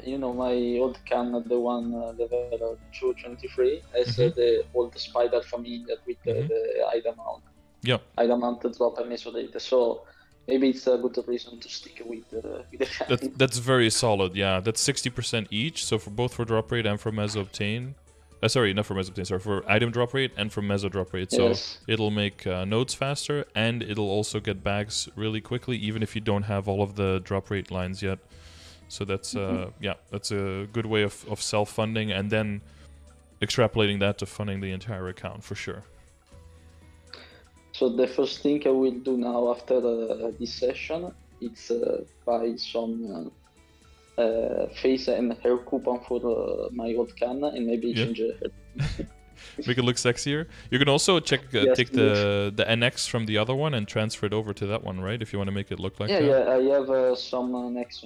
You know, my old can, the one level 223, has the old spider familiar with the item mount. Yeah. Item mount drop and meso data. So maybe it's a good reason to stick with the That's very solid, yeah. That's 60% each, so for both for drop rate and for meso obtain. Sorry, not for meso obtain, sorry, for item drop rate and for meso drop rate. So it'll make nodes faster, and it'll also get bags really quickly, even if you don't have all of the drop rate lines yet. So that's, yeah, that's a good way of self-funding, and then extrapolating that to funding the entire account, for sure. So the first thing I will do now after this session is buy some face and hair coupon for my old can, and maybe change it. Make it look sexier. You can also check take the NX from the other one and transfer it over to that one, right? If you want to make it look like that. Yeah, I have some NX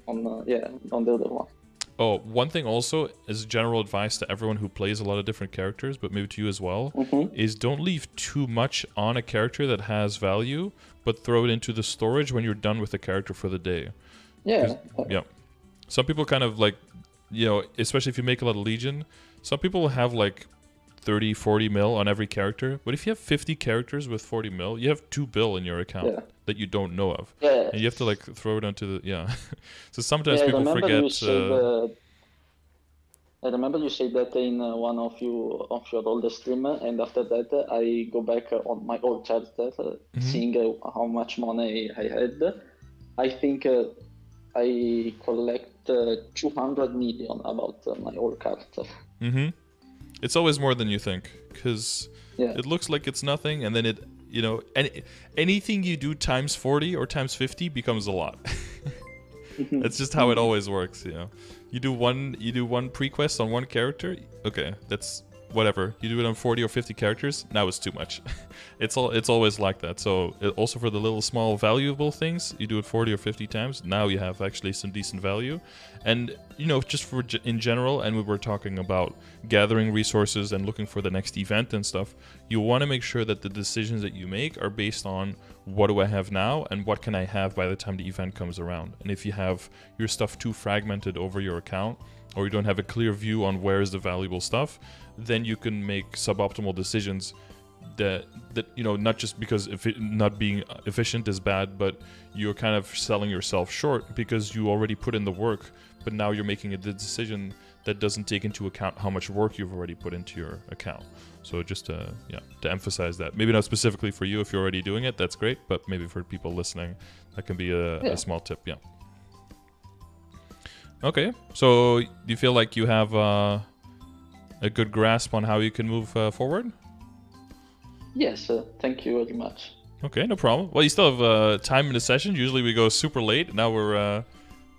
on the other one. Oh, one thing also is general advice to everyone who plays a lot of different characters, but maybe to you as well, is don't leave too much on a character that has value, but throw it into the storage when you're done with the character for the day. Yeah. Yeah. Some people kind of like, you know, especially if you make a lot of Legion, some people have like 30, 40 mil on every character, but if you have 50 characters with 40 mil, you have 2 bill in your account that you don't know of. And you have to like throw it onto the, So sometimes people forget. I remember you said that in one of your old stream, and after that I go back on my old character, seeing how much money I had. I think I collect 200 million about my old character. It's always more than you think, because it looks like it's nothing, and then it, you know, anything you do times 40 or times 50 becomes a lot. That's just how it always works, you know. You do one pre-quest on one character, okay, that's whatever. You do it on 40 or 50 characters, now it's too much. It's always like that. So also for the little small valuable things, you do it 40 or 50 times, now you have actually some decent value. And just for in general, and we were talking about gathering resources and looking for the next event and stuff, you want to make sure that the decisions that you make are based on what do I have now and what can I have by the time the event comes around. And if you have your stuff too fragmented over your account, or you don't have a clear view on where is the valuable stuff, then you can make suboptimal decisions that not just because not being efficient is bad, but you're kind of selling yourself short because you already put in the work, but now you're making a decision that doesn't take into account how much work you've already put into your account. So just to emphasize that. Maybe not specifically for you if you're already doing it, that's great, but maybe for people listening, that can be a small tip, yeah. Okay, so do you feel like you have a good grasp on how you can move forward? Yes, thank you very much. Okay, no problem. Well, you still have time in the session. Usually we go super late. Now we're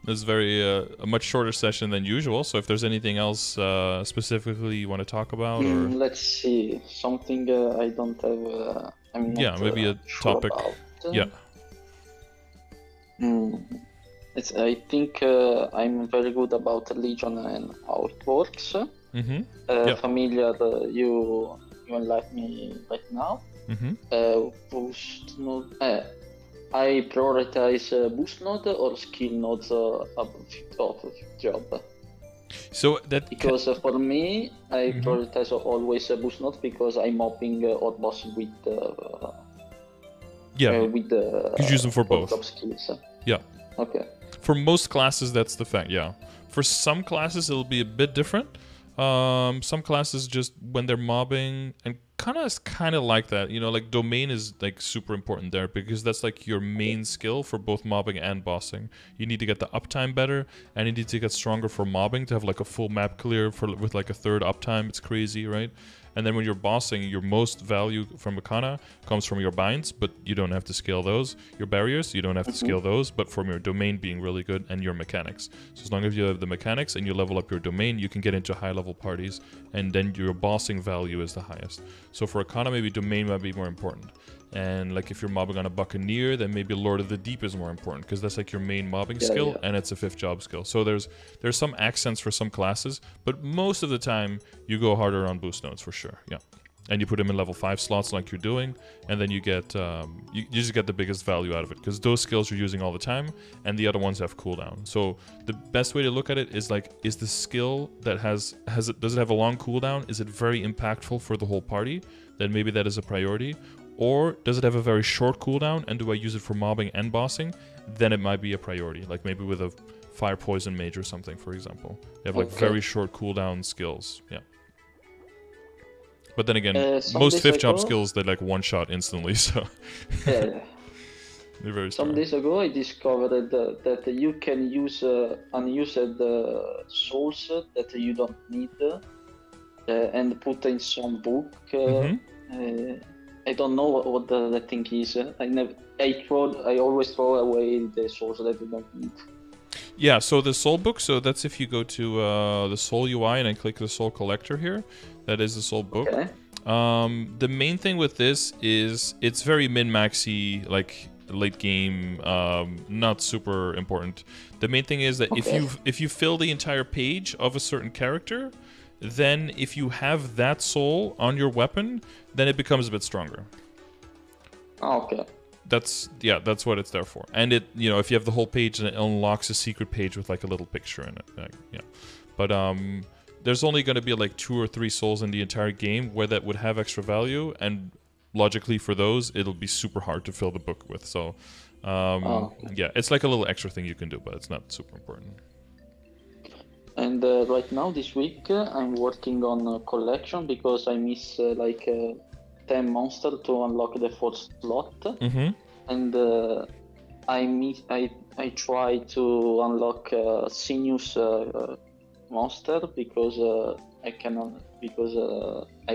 this is a much shorter session than usual. So if there's anything else specifically you want to talk about, or let's see, something I don't have. I'm not, maybe a sure topic. About. Yeah. I think I'm very good about Legion and how it works. Mm-hmm. Familiar, you enlighten me right now. Mm-hmm. Boost node. I prioritize boost node or skill nodes of job. So that because for me, I prioritize always boost nodes because I'm mopping or bossing with you use them for both job skills. Yeah. Okay. For most classes, that's the fact. Yeah. For some classes, it'll be a bit different. Some classes just when they're mobbing and kind of like that, like domain is like super important there because that's like your main skill for both mobbing and bossing. You need to get the uptime better and you need to get stronger for mobbing to have like a full map clear with like a third uptime. It's crazy, right? And then when you're bossing, your most value from Arcana comes from your binds, but you don't have to scale those. Your barriers, you don't have to scale those, but from your domain being really good and your mechanics. So as long as you have the mechanics and you level up your domain, you can get into high-level parties, and then your bossing value is the highest. So for Arcana, maybe domain might be more important. And like if you're mobbing on a Buccaneer, then maybe Lord of the Deep is more important because that's like your main mobbing skill and it's a 5th job skill. So there's some accents for some classes, but most of the time you go harder on boost nodes for sure. Yeah. And you put them in level 5 slots like you're doing, and then you get you just get the biggest value out of it because those skills you're using all the time and the other ones have cooldown. So the best way to look at it is like, is the skill that does it have a long cooldown? Is it very impactful for the whole party? Then maybe that is a priority. Or does it have a very short cooldown and do I use it for mobbing and bossing? Then it might be a priority, like maybe with a fire poison mage or something, for example. They have like very short cooldown skills. Yeah. But then again, most 5th job skills, they like one shot instantly, so they're very strong. Some days ago I discovered that you can use unused souls that you don't need and put in some book. I don't know what the thing is. I always throw away the souls that I don't need. Yeah, so the soul book, so that's if you go to the soul UI and then click the soul collector here. That is the soul book. Okay. The main thing with this is it's very min-maxy, like late game, not super important. The main thing is that if you fill the entire page of a certain character, then if you have that soul on your weapon, then it becomes a bit stronger. Okay. That's what it's there for. And it, if you have the whole page, then it unlocks a secret page with like a little picture in it. Yeah. But there's only going to be like 2 or 3 souls in the entire game where that would have extra value, and logically for those, it'll be super hard to fill the book with. So, yeah, it's like a little extra thing you can do, but it's not super important. And right now, this week, I'm working on a collection because I miss 10 monsters to unlock the 4th slot. And I try to unlock Sinuous monster because I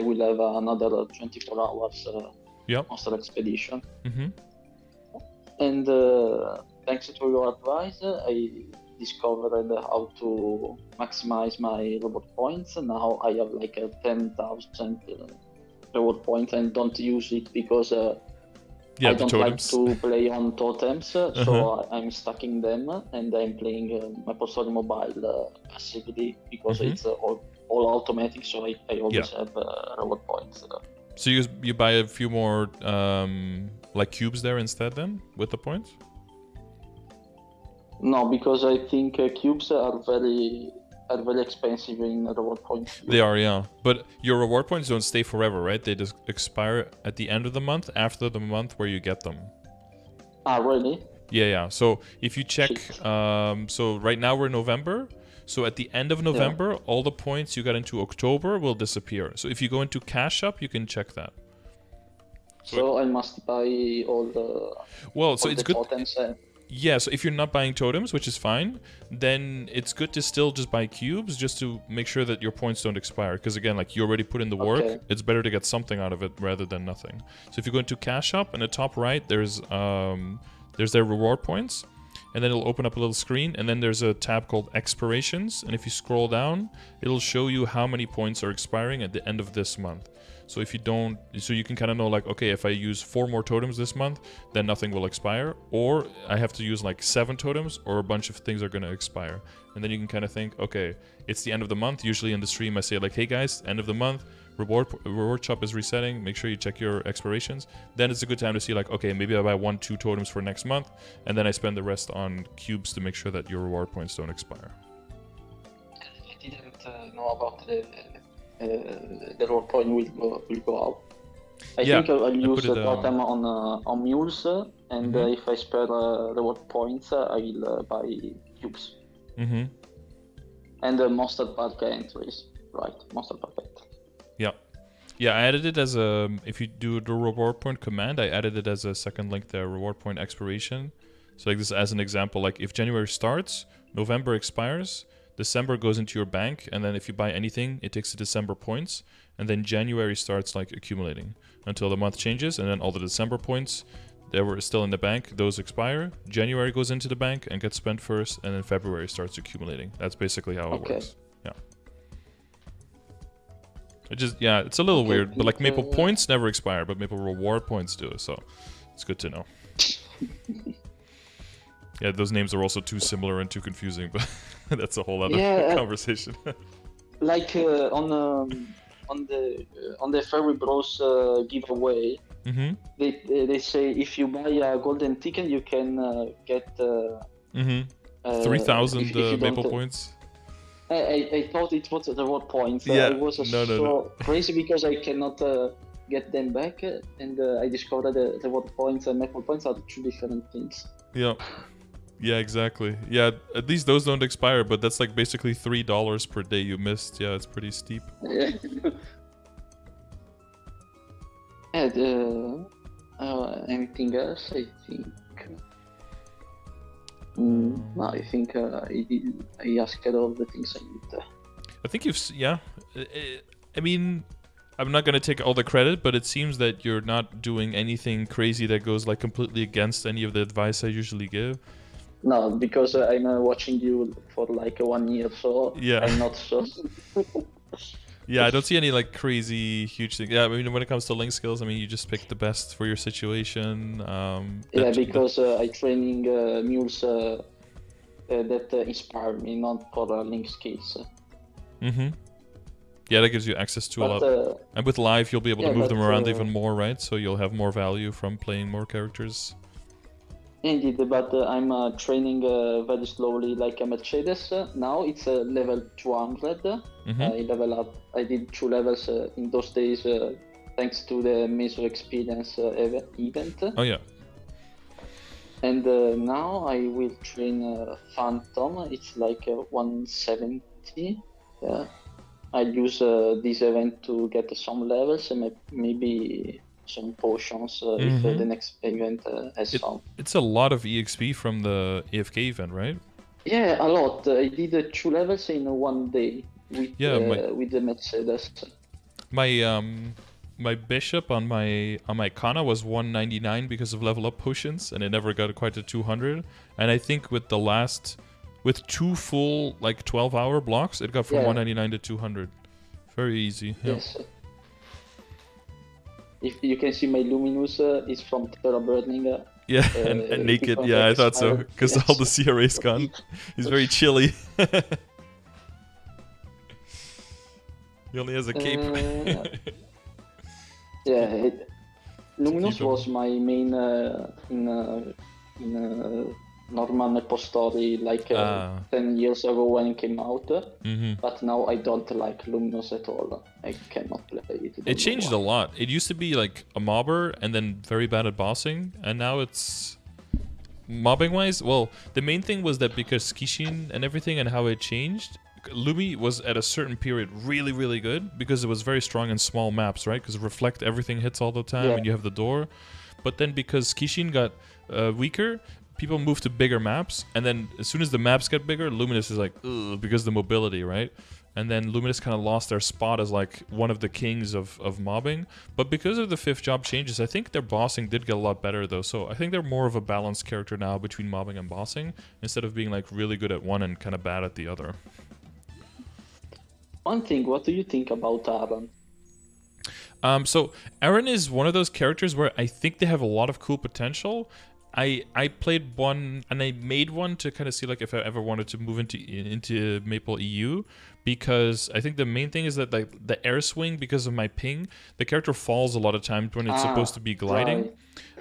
will have another 24 hours monster expedition. And thanks to your advice, discovered how to maximize my reward points. Now I have like 10,000 reward points and don't use it because I don't like to play on totems, so I'm stacking them and I'm playing MapleStory Mobile passively because it's all automatic, so I always have reward points. So you buy a few more like cubes there instead then with the points? No, because I think cubes are very expensive in reward points. They are, yeah. But your reward points don't stay forever, right? They just expire at the end of the month, after the month where you get them. Ah, really? Yeah. So if you check, so right now we're in November. So at the end of November, all the points you got into October will disappear. So if you go into Cash Up, you can check that. So I must buy all the it's good. Totems. Yeah, so if you're not buying totems, which is fine, then it's good to still just buy cubes just to make sure that your points don't expire. Because again, like you already put in the work, it's better to get something out of it rather than nothing. So if you go into Cash Up, in the top right, there's their reward points. And then it'll open up a little screen, and then there's a tab called Expirations. And if you scroll down, it'll show you how many points are expiring at the end of this month. So if you don't, so you can kind of know like, okay, if I use 4 more totems this month, then nothing will expire. Or I have to use like 7 totems, or a bunch of things are going to expire. And then you can kind of think, okay, it's the end of the month. Usually in the stream I say like, hey guys, end of the month, reward shop is resetting. Make sure you check your expirations. Then it's a good time to see like, okay, maybe I buy 1-2 totems for next month, and then I spend the rest on cubes to make sure that your reward points don't expire. I didn't know about the reward point will go out. I think I'll use the totem on mules, and if I spare reward points, I will buy cubes. And monster park entries, right? Monster park entries. Yeah, I added it as a, if you do the reward point command, I added it as a second link there, reward point expiration. So like this as an example, like if January starts, November expires, December goes into your bank, and then if you buy anything, it takes the December points, and then January starts like accumulating until the month changes, and then all the December points that were still in the bank, those expire. January goes into the bank and gets spent first, and then February starts accumulating. That's basically how it works. Yeah. It's a little weird, but like Maple points never expire, but Maple reward points do, so it's good to know. Yeah, those names are also too similar and too confusing, but that's a whole other conversation. Like on the Fairy Bros giveaway, they say if you buy a golden ticket, you can get 3,000 Maple points. I thought it was the reward points. Yeah, I was crazy because I cannot get them back, and I discovered the reward points and Maple points are 2 different things. Yeah, exactly. Yeah, at least those don't expire, but that's like basically $3 per day you missed. Yeah, it's pretty steep. Anything else? I think. No, I think I asked all the things I need. I think I mean, I'm not going to take all the credit, but it seems that you're not doing anything crazy that goes like completely against any of the advice I usually give. No, because I'm watching you for like 1 year, so I'm not sure. Yeah, I don't see any like crazy huge things. Yeah, I mean, when it comes to link skills, I mean, you just pick the best for your situation. Because I'm training mules that inspire me, not for link skills. Yeah, that gives you access to a lot. And with live, you'll be able to move them around even more, right? So you'll have more value from playing more characters. Indeed, but I'm training very slowly, like a Mercedes. Now it's level 200. I level up. I did 2 levels in those days, thanks to the Major Experience event. Oh yeah. And now I will train Phantom. It's like 170. I'll use this event to get some levels and maybe some potions if the next event has some. It's a lot of EXP from the AFK event, right? Yeah, a lot. I did 2 levels in 1 day with the Mercedes. My bishop on my Kana was 199 because of level up potions, and it never got quite to 200. And I think with the last with 2 full like 12-hour blocks, it got from 199 to 200. Very easy. Yeah. Yes. If you can see my Luminous is from Terra Burning. Yeah, and naked. Yeah, I thought so, because all the CRA's gone. He's very chilly. He only has a cape. Yeah, Luminous was my main in normal MapleStory like 10 years ago when it came out. But now I don't like Luminous at all. I cannot play it. It changed a lot. It used to be like a mobber and then very bad at bossing, and now it's mobbing wise. Well, the main thing was that because Kishin and everything and how it changed, Lumi was at a certain period really, really good because it was very strong in small maps, right? Because reflect everything hits all the time and you have the door. But then because Kishin got weaker, people moved to bigger maps, and then as soon as the maps get bigger, Luminous is like, ugh, because of the mobility, right? And then Luminous kind of lost their spot as like one of the kings of mobbing. But because of the 5th job changes, I think their bossing did get a lot better though. So I think they're more of a balanced character now between mobbing and bossing, instead of being like really good at one and kind of bad at the other. One thing, what do you think about Aaron? So Aaron is one of those characters where I think they have a lot of cool potential. I played one and I made one to kind of see like if I ever wanted to move into Maple EU, because I think the main thing is that like the air swing, because of my ping, the character falls a lot of times when it's supposed to be gliding.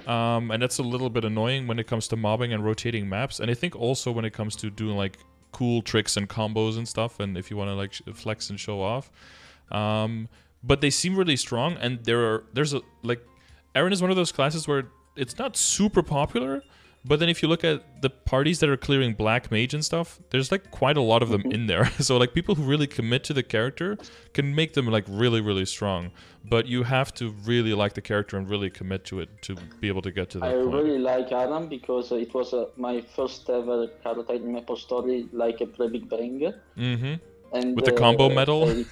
Right. And that's a little bit annoying when it comes to mobbing and rotating maps. And I think also when it comes to doing like cool tricks and combos and stuff, and if you want to like flex and show off. But they seem really strong, and there's a like Aaron is one of those classes where it's not super popular, but then if you look at the parties that are clearing Black Mage and stuff, there's like quite a lot of them in there. So like people who really commit to the character can make them like really, really strong. But you have to really like the character and really commit to it to be able to get to that point. I really like Aaron because it was my first ever character in MapleStory, like a pre-Big Bang. And with the combo medal?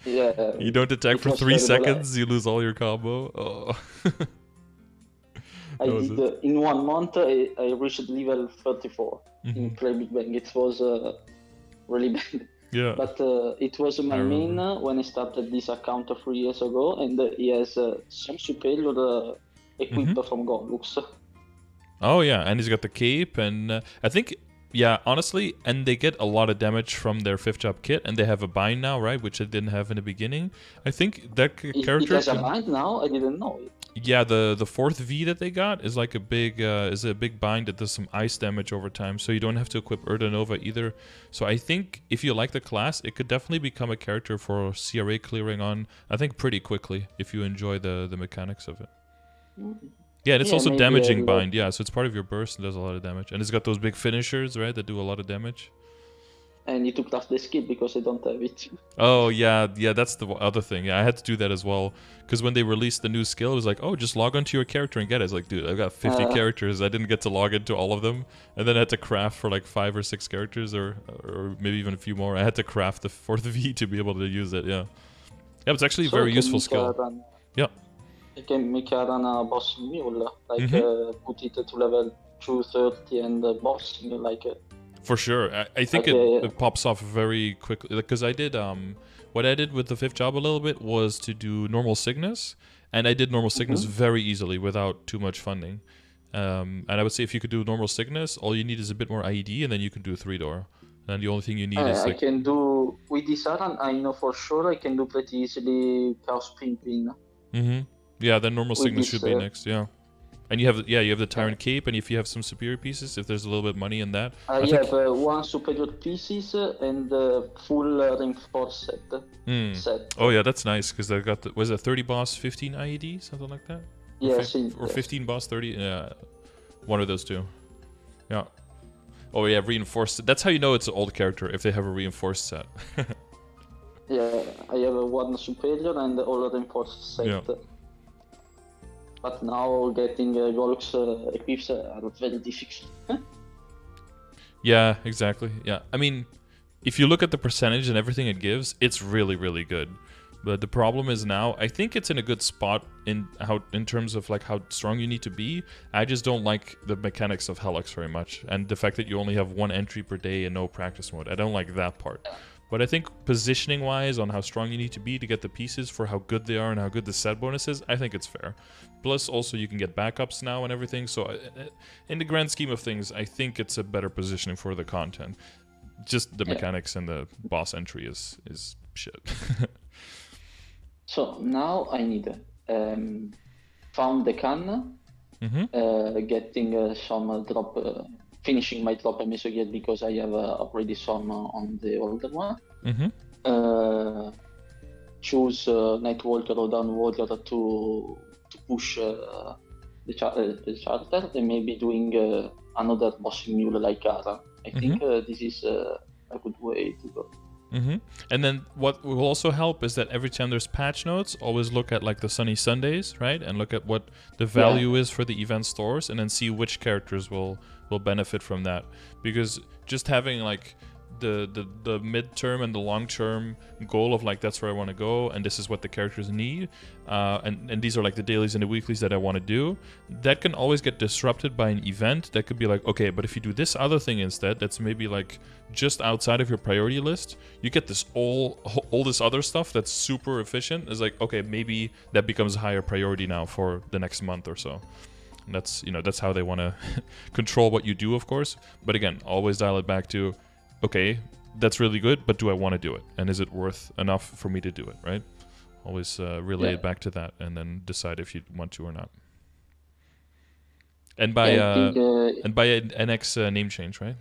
Yeah. You don't attack for 3 seconds, you lose all your combo. Oh. I did in 1 month. I reached level 34 in Play Big Bang. It was really bad. Yeah. But it was my main when I started this account 3 years ago, and he has some superior equip from Golux. Oh yeah, and he's got the cape, and I think. Yeah, honestly, and they get a lot of damage from their 5th job kit, and they have a bind now, right? Which they didn't have in the beginning. I think that character... It has a bind now? I didn't know it. Yeah, the 4th V that they got is like a big bind that does some ice damage over time, so you don't have to equip Nova either. So I think if you like the class, it could definitely become a character for CRA clearing on, I think, pretty quickly, if you enjoy the mechanics of it. Yeah, and it's also damaging bind, yeah, so it's part of your burst and does a lot of damage. And it's got those big finishers, right, that do a lot of damage. And you took off the skill because I don't have it. Oh, yeah, that's the other thing. Yeah, I had to do that as well. Because when they released the new skill, it was like, oh, just log onto your character and get it. It's like, dude, I've got 50 characters. I didn't get to log into all of them. And then I had to craft for like 5 or 6 characters, or maybe even a few more. I had to craft the 4th V to be able to use it, yeah. Yeah, it's actually a very useful skill. Yeah. You can make Aaron a bossing mule, like put it to level 230 and bossing, like... For sure. I think it pops off very quickly, because I did, what I did with the 5th job a little bit was to do normal Cygnus, and I did normal Cygnus very easily without too much funding. And I would say if you could do normal Cygnus, all you need is a bit more IED, and then you can do 3-door. And the only thing you need is like... I can do, with this Aaron, I know for sure I can do pretty easily Chaos Pin. Yeah, then normal Cygnus should be next, yeah. And you have the Tyrant Cape, and if you have some superior pieces, if there's a little bit of money in that. I have 1 superior pieces and full reinforced set. Oh yeah, that's nice, because I got the, was it 30 boss, 15 IED, something like that? Yes. Or 15 boss, 30, yeah, one of those two. Yeah. Oh yeah, reinforced, that's how you know it's an old character, if they have a reinforced set. Yeah, I have 1 superior and all reinforced set. Yeah. But now getting Golux equips are very difficult. Yeah, exactly. Yeah, I mean, if you look at the percentage and everything it gives, it's really, really good. But the problem is now, I think it's in a good spot in terms of like how strong you need to be. I just don't like the mechanics of Helix very much, and the fact that you only have 1 entry per day and no practice mode. I don't like that part. But I think positioning wise on how strong you need to be to get the pieces for how good they are and how good the set bonus is, I think it's fair. Plus also you can get backups now and everything. So in the grand scheme of things, I think it's a better positioning for the content. Just the mechanics and the boss entry is shit. So now I need found the can, getting some drop, finishing my drop Mesogear because I have already some on the older one. Choose Nightwalker or Downwalker to push the charter, and maybe doing another bossing mule like Gara. I think this is a good way to go. And then what will also help is that every time there's patch notes, always look at like the Sunny Sundays, right? And look at what the value is for the event stores, and then see which characters will benefit from that. Because just having like the mid-term and the long-term goal of like that's where I want to go and this is what the characters need, and these are like the dailies and the weeklies that I want to do, that can always get disrupted by an event that could be like, okay, but if you do this other thing instead, that's maybe like just outside of your priority list, you get this all this other stuff that's super efficient. It's like, okay, maybe that becomes a higher priority now for the next month or so. And that's, you know, that's how they want to control what you do, of course. But again, always dial it back to, okay, that's really good, but do I want to do it? And is it worth enough for me to do it, right? Always relay it back to that and then decide if you want to or not. And by an NX name change, right?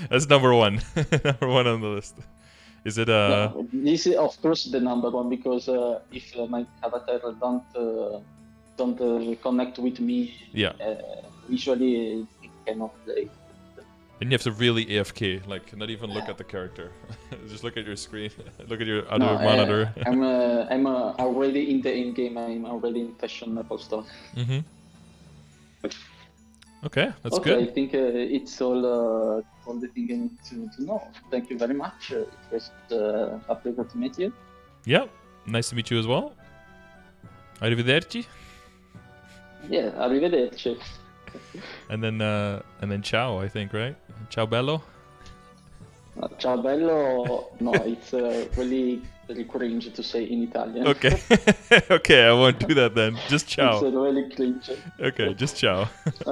That's number one. Number one on the list. Is it this is of course the number one, because if my character don't connect with me, visually it cannot play. And you have to really AFK, like not even look at the character. Just look at your screen, look at your other monitor. I'm already in the in-game, I'm already in fashion MapleStory. Okay, that's good. I think it's all the thing I need to know. Thank you very much. It was a pleasure to meet you. Yeah, nice to meet you as well. Arrivederci. Yeah, arrivederci. And then ciao, I think, right? Ciao bello. Ciao bello. No, it's really cringe to say in Italian. Okay. Okay, I won't do that then. Just ciao. It's really cringe. Okay, just ciao.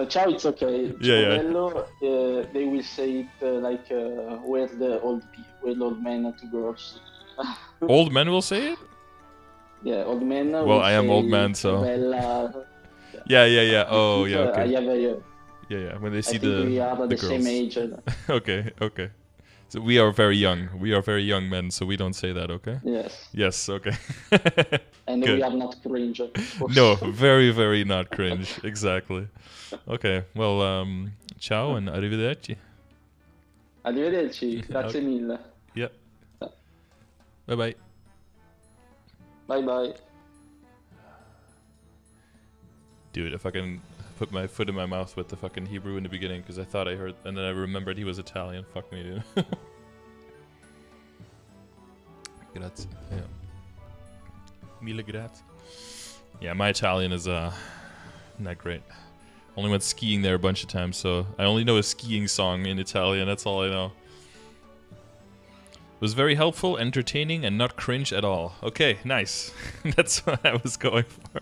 Ciao, it's okay. Ciao bello. They will say it like where the old men to girls. Old men will say it? Yeah, old men. Well, I am old man, so. Bella. Yeah. Oh, yeah. Okay. Yeah. When they see we are the girls. same age. Okay. So we are very young. We are very young men, so we don't say that, okay? Yes, okay. And we are not cringe, of course. No, very, very not cringe. Exactly. Okay, well, ciao and arrivederci. Arrivederci. Grazie mille. Yeah. Bye-bye. Bye-bye. Dude, if I can put my foot in my mouth with the fucking Hebrew in the beginning, because I thought I heard, and then I remembered he was Italian. Fuck me, dude. Grazie. Yeah. Mille grazie. Yeah, my Italian is not great. Only went skiing there a bunch of times, so I only know a skiing song in Italian. That's all I know. It was very helpful, entertaining, and not cringe at all. Okay, nice. That's what I was going for.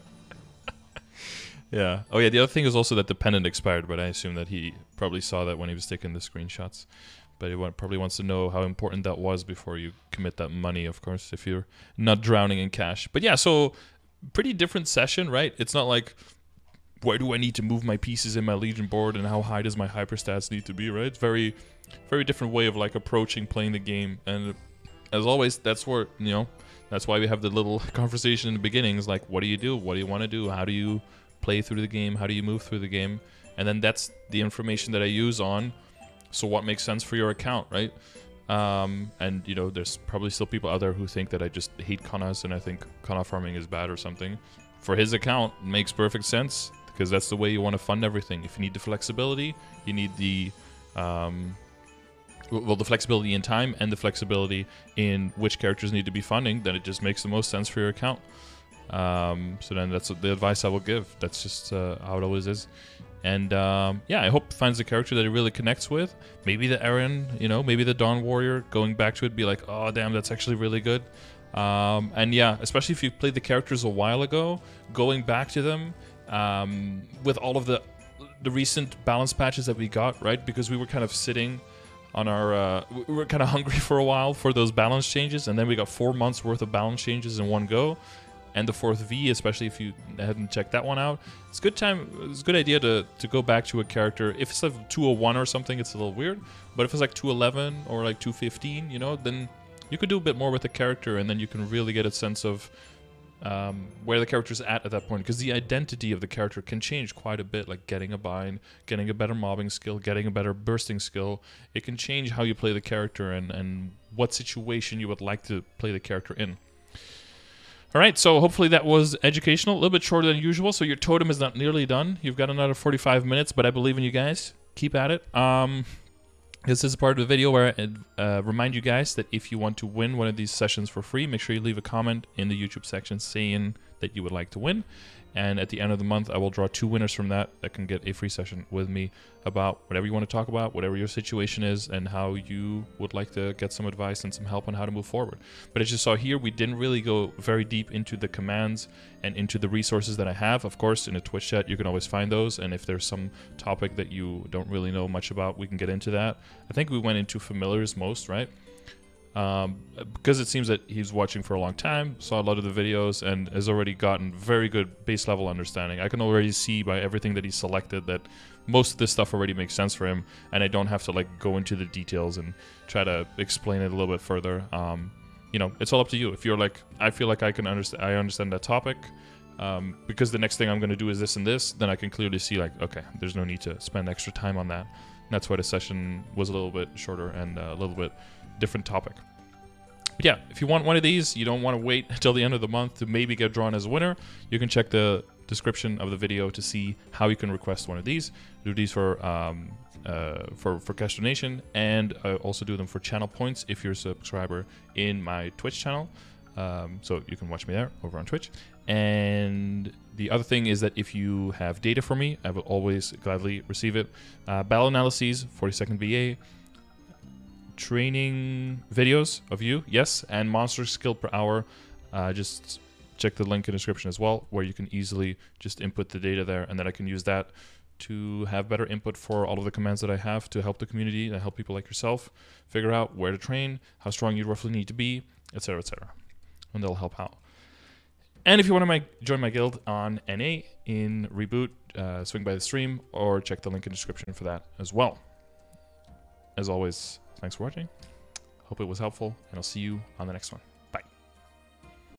Yeah. Oh, yeah, the other thing is also that the pennant expired, but I assume that he probably saw that when he was taking the screenshots. But he probably wants to know how important that was before you commit that money, of course, if you're not drowning in cash. But yeah, so pretty different session, right? It's not like, where do I need to move my pieces in my Legion board and how high does my hyperstats need to be, right? It's very, very different way of like approaching playing the game. And as always, that's where, you know, that's why we have the little conversation in the beginning. Is like, what do you do? What do you want to do? How do you play through the game? How do you move through the game? And then that's the information that I use on, so what makes sense for your account, right? And you know, there's probably still people out there who think that I just hate Kanas and I think Kana farming is bad or something. For his account, it makes perfect sense, because that's the way you want to fund everything. If you need the flexibility, you need the well, the flexibility in time and the flexibility in which characters need to be funding, then it just makes the most sense for your account. So then that's the advice I will give. That's just how it always is. And yeah, I hope it finds a character that it really connects with. Maybe the Eren, maybe the Dawn Warrior, going back to it, be like, oh damn, that's actually really good. And yeah, especially if you played the characters a while ago, going back to them with all of the recent balance patches that we got, right? Because we were kind of sitting on our, we were kind of hungry for a while for those balance changes, and then we got 4 months worth of balance changes in one go. And the 4th V, especially if you hadn't checked that one out, it's a good idea to go back to a character. If it's like 201 or something, it's a little weird. But if it's like 211 or like 215, then you could do a bit more with the character, and then you can really get a sense of where the character's at that point. Because the identity of the character can change quite a bit, like getting a bind, getting a better mobbing skill, getting a better bursting skill. It can change how you play the character and what situation you would like to play the character in. All right, so hopefully that was educational, a little bit shorter than usual, so your totem is not nearly done. You've got another 45 minutes, but I believe in you guys. Keep at it. This is a part of the video where I remind you guys that if you want to win one of these sessions for free, make sure you leave a comment in the YouTube section saying that you would like to win. And at the end of the month, I will draw 2 winners from that can get a free session with me about whatever you want to talk about, whatever your situation is, and how you would like to get some advice and some help on how to move forward. But as you saw here, we didn't really go very deep into the commands and into the resources that I have. Of course, in a Twitch chat, you can always find those. And if there's some topic that you don't really know much about, we can get into that. I think we went into familiars most, right? Because it seems that he's watching for a long time, saw a lot of the videos, and has already gotten very good base level understanding. I can already see by everything that he selected that most of this stuff already makes sense for him, and I don't have to like go into the details and try to explain it a little bit further. It's all up to you. If you're like, I feel like I understand that topic, because the next thing I'm going to do is this and this, then I can clearly see like, okay, there's no need to spend extra time on that. And that's why the session was a little bit shorter and a little bit different topic. But yeah, if you want one of these, you don't want to wait until the end of the month to maybe get drawn as a winner, you can check the description of the video to see how you can request one of these. Do these for cash donation, and also do them for channel points if you're a subscriber in my Twitch channel. So you can watch me there over on Twitch. And the other thing is that if you have data for me, I will always gladly receive it. Battle analyses, 40-second VA, training videos of you, yes, and monster skill per hour. Just check the link in the description as well, where you can easily just input the data there, and then I can use that to have better input for all of the commands that I have to help the community, to help people like yourself figure out where to train, how strong you roughly need to be, etc., etc. And they'll help out. And if you want to join my guild on NA in Reboot, swing by the stream or check the link in the description for that as well. As always, thanks for watching. Hope it was helpful, and I'll see you on the next one.